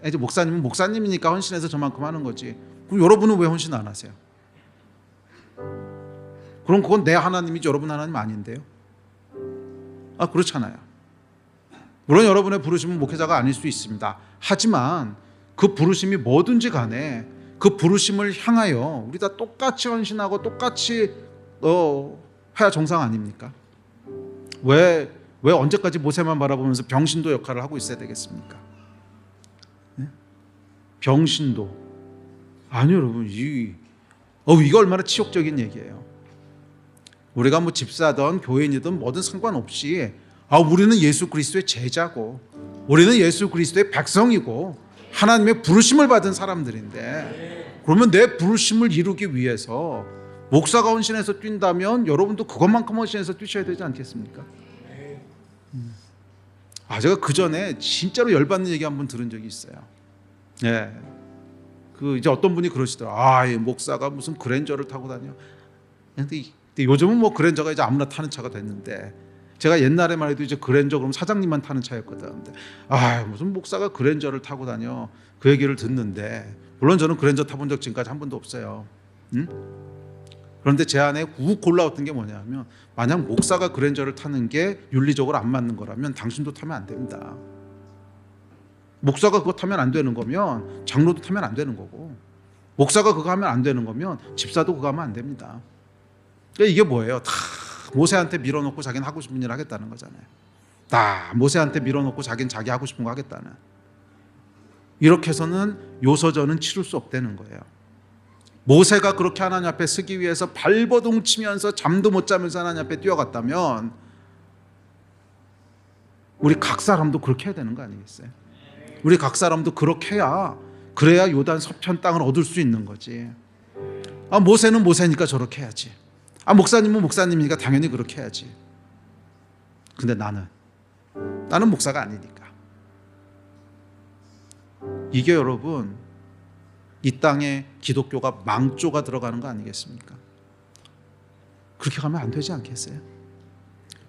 이제 목사님은 목사님이니까 헌신해서 저만큼 하는 거지. 그럼 여러분은 왜 헌신 안 하세요? 그럼 그건 내 하나님이지 여러분 하나님 아닌데요? 그렇잖아요. 물론 여러분의 부르심은 목회자가 아닐 수 있습니다. 하지만 그 부르심이 뭐든지 간에 그 부르심을 향하여 우리 다 똑같이 헌신하고 똑같이 해야 정상 아닙니까? 왜 언제까지 모세만 바라보면서 병신도 역할을 하고 있어야 되겠습니까? 네? 병신도. 아니요 여러분, 이거 얼마나 치욕적인 얘기예요. 우리가 뭐 집사든 교인이든 뭐든 상관없이 우리는 예수 그리스도의 제자고, 우리는 예수 그리스도의 백성이고 하나님의 부르심을 받은 사람들인데, 그러면 내 부르심을 이루기 위해서 목사가 헌신해서 뛴다면 여러분도 그것만큼 헌신해서 뛰셔야 되지 않겠습니까? 제가 그 전에 진짜로 열받는 얘기 한번 들은 적이 있어요. 이제 어떤 분이 그러시더라고요. 이 목사가 무슨 그랜저를 타고 다녀. 근데 요즘은 뭐 그랜저가 이제 아무나 타는 차가 됐는데, 제가 옛날에만 해도 이제 그랜저 그럼 사장님만 타는 차였거든. 근데 무슨 목사가 그랜저를 타고 다녀, 그 얘기를 듣는데, 물론 저는 그랜저 타본 적 지금까지 한 번도 없어요. 그런데 제 안에 욱 골라왔던 게 뭐냐면, 만약 목사가 그랜저를 타는 게 윤리적으로 안 맞는 거라면 당신도 타면 안 됩니다. 목사가 그거 타면 안 되는 거면 장로도 타면 안 되는 거고, 목사가 그거 하면 안 되는 거면 집사도 그거 하면 안 됩니다. 그러니까 이게 뭐예요? 다 모세한테 밀어놓고 자기는 하고 싶은 일 하겠다는 거잖아요. 다 모세한테 밀어놓고 자기는 자기 하고 싶은 거 하겠다는. 이렇게 해서는 요소전은 치를 수 없다는 거예요. 모세가 그렇게 하나님 앞에 서기 위해서 발버둥 치면서 잠도 못 자면서 하나님 앞에 뛰어갔다면 우리 각 사람도 그렇게 해야 되는 거 아니겠어요? 우리 각 사람도 그렇게 해야, 그래야 요단 서편 땅을 얻을 수 있는 거지. 모세는 모세니까 저렇게 해야지. 목사님은 목사님이니까 당연히 그렇게 해야지. 근데 나는 목사가 아니니까. 이게 여러분, 이 땅에 기독교가 망조가 들어가는 거 아니겠습니까? 그렇게 가면 안 되지 않겠어요?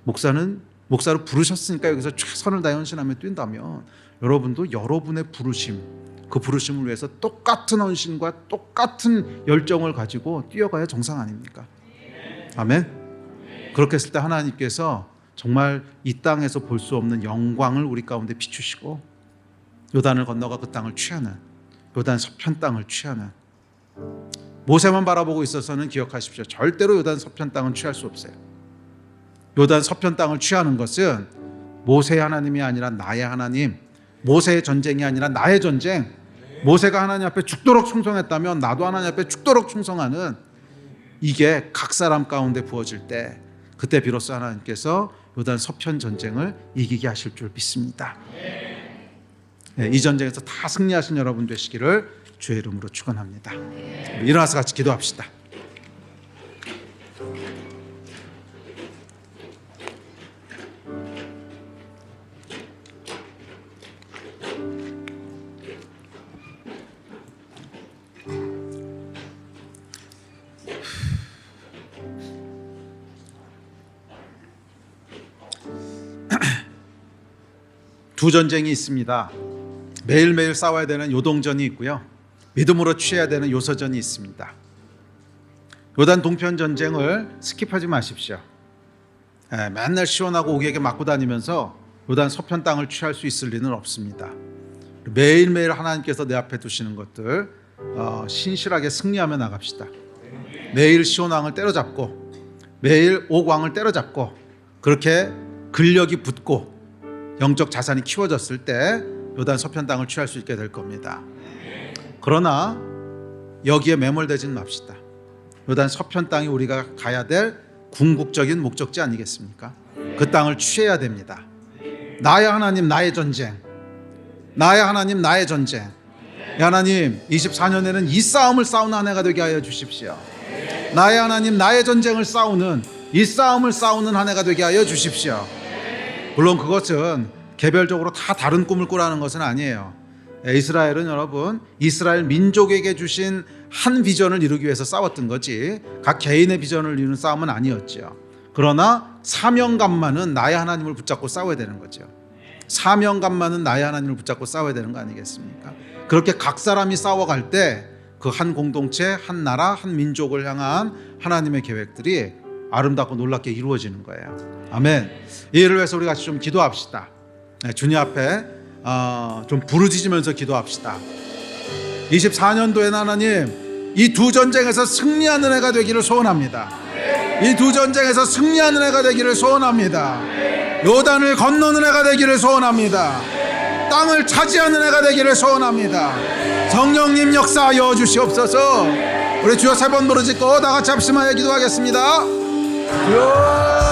목사를 부르셨으니까 여기서 최선을 다해 헌신하며 뛴다면 여러분도 여러분의 부르심, 그 부르심을 위해서 똑같은 헌신과 똑같은 열정을 가지고 뛰어가야 정상 아닙니까? 아멘. 그렇게 했을 때 하나님께서 정말 이 땅에서 볼 수 없는 영광을 우리 가운데 비추시고 요단을 건너가 그 땅을 취하는, 요단 서편 땅을 취하는, 모세만 바라보고 있어서는 기억하십시오. 절대로 요단 서편 땅은 취할 수 없어요. 요단 서편 땅을 취하는 것은 모세의 하나님이 아니라 나의 하나님, 모세의 전쟁이 아니라 나의 전쟁. 모세가 하나님 앞에 죽도록 충성했다면 나도 하나님 앞에 죽도록 충성하는, 이게 각 사람 가운데 부어질 때, 그때 비로소 하나님께서 요단 서편 전쟁을 이기게 하실 줄 믿습니다. 이 전쟁에서 다 승리하신 여러분 되시기를 주의 이름으로 축원합니다. 일어나서 같이 기도합시다. 두 전쟁이 있습니다. 매일매일 싸워야 되는 요동전이 있고요, 믿음으로 취해야 되는 요서전이 있습니다. 요단 동편 전쟁을 스킵하지 마십시오. 맨날 시원하고 우기에게 맞고 다니면서 요단 서편 땅을 취할 수 있을 리는 없습니다. 매일매일 하나님께서 내 앞에 두시는 것들 신실하게 승리하며 나갑시다. 매일 시온왕을 때려잡고 매일 옥왕을 때려잡고, 그렇게 근력이 붙고 영적 자산이 키워졌을 때 요단 서편 땅을 취할 수 있게 될 겁니다. 그러나 여기에 매몰되지는 맙시다. 요단 서편 땅이 우리가 가야 될 궁극적인 목적지 아니겠습니까? 그 땅을 취해야 됩니다. 나의 하나님 나의 전쟁, 나의 하나님 나의 전쟁. 하나님, 24년에는 이 싸움을 싸우는 한 해가 되게 하여 주십시오. 나의 하나님 나의 전쟁을 싸우는, 이 싸움을 싸우는 한 해가 되게 하여 주십시오. 물론 그것은 개별적으로 다 다른 꿈을 꾸라는 것은 아니에요. 이스라엘은 여러분, 이스라엘 민족에게 주신 한 비전을 이루기 위해서 싸웠던 거지 각 개인의 비전을 이루는 싸움은 아니었죠. 그러나 사명감만은 나의 하나님을 붙잡고 싸워야 되는 거죠. 사명감만은 나의 하나님을 붙잡고 싸워야 되는 거 아니겠습니까? 그렇게 각 사람이 싸워갈 때 그 한 공동체, 한 나라, 한 민족을 향한 하나님의 계획들이 아름답고 놀랍게 이루어지는 거예요. 아멘. 이 일을 위해서 우리 같이 좀 기도합시다. 주님 앞에 좀 부르짖으면서 기도합시다. 24년도에는 하나님, 이 두 전쟁에서 승리하는 해가 되기를 소원합니다. 이 두 전쟁에서 승리하는 해가 되기를 소원합니다. 요단을 건너는 해가 되기를 소원합니다. 땅을 차지하는 해가 되기를 소원합니다. 성령님 역사하여 주시옵소서. 우리 주여 세 번 부르짖고 다 같이 합심하여 기도하겠습니다. 주여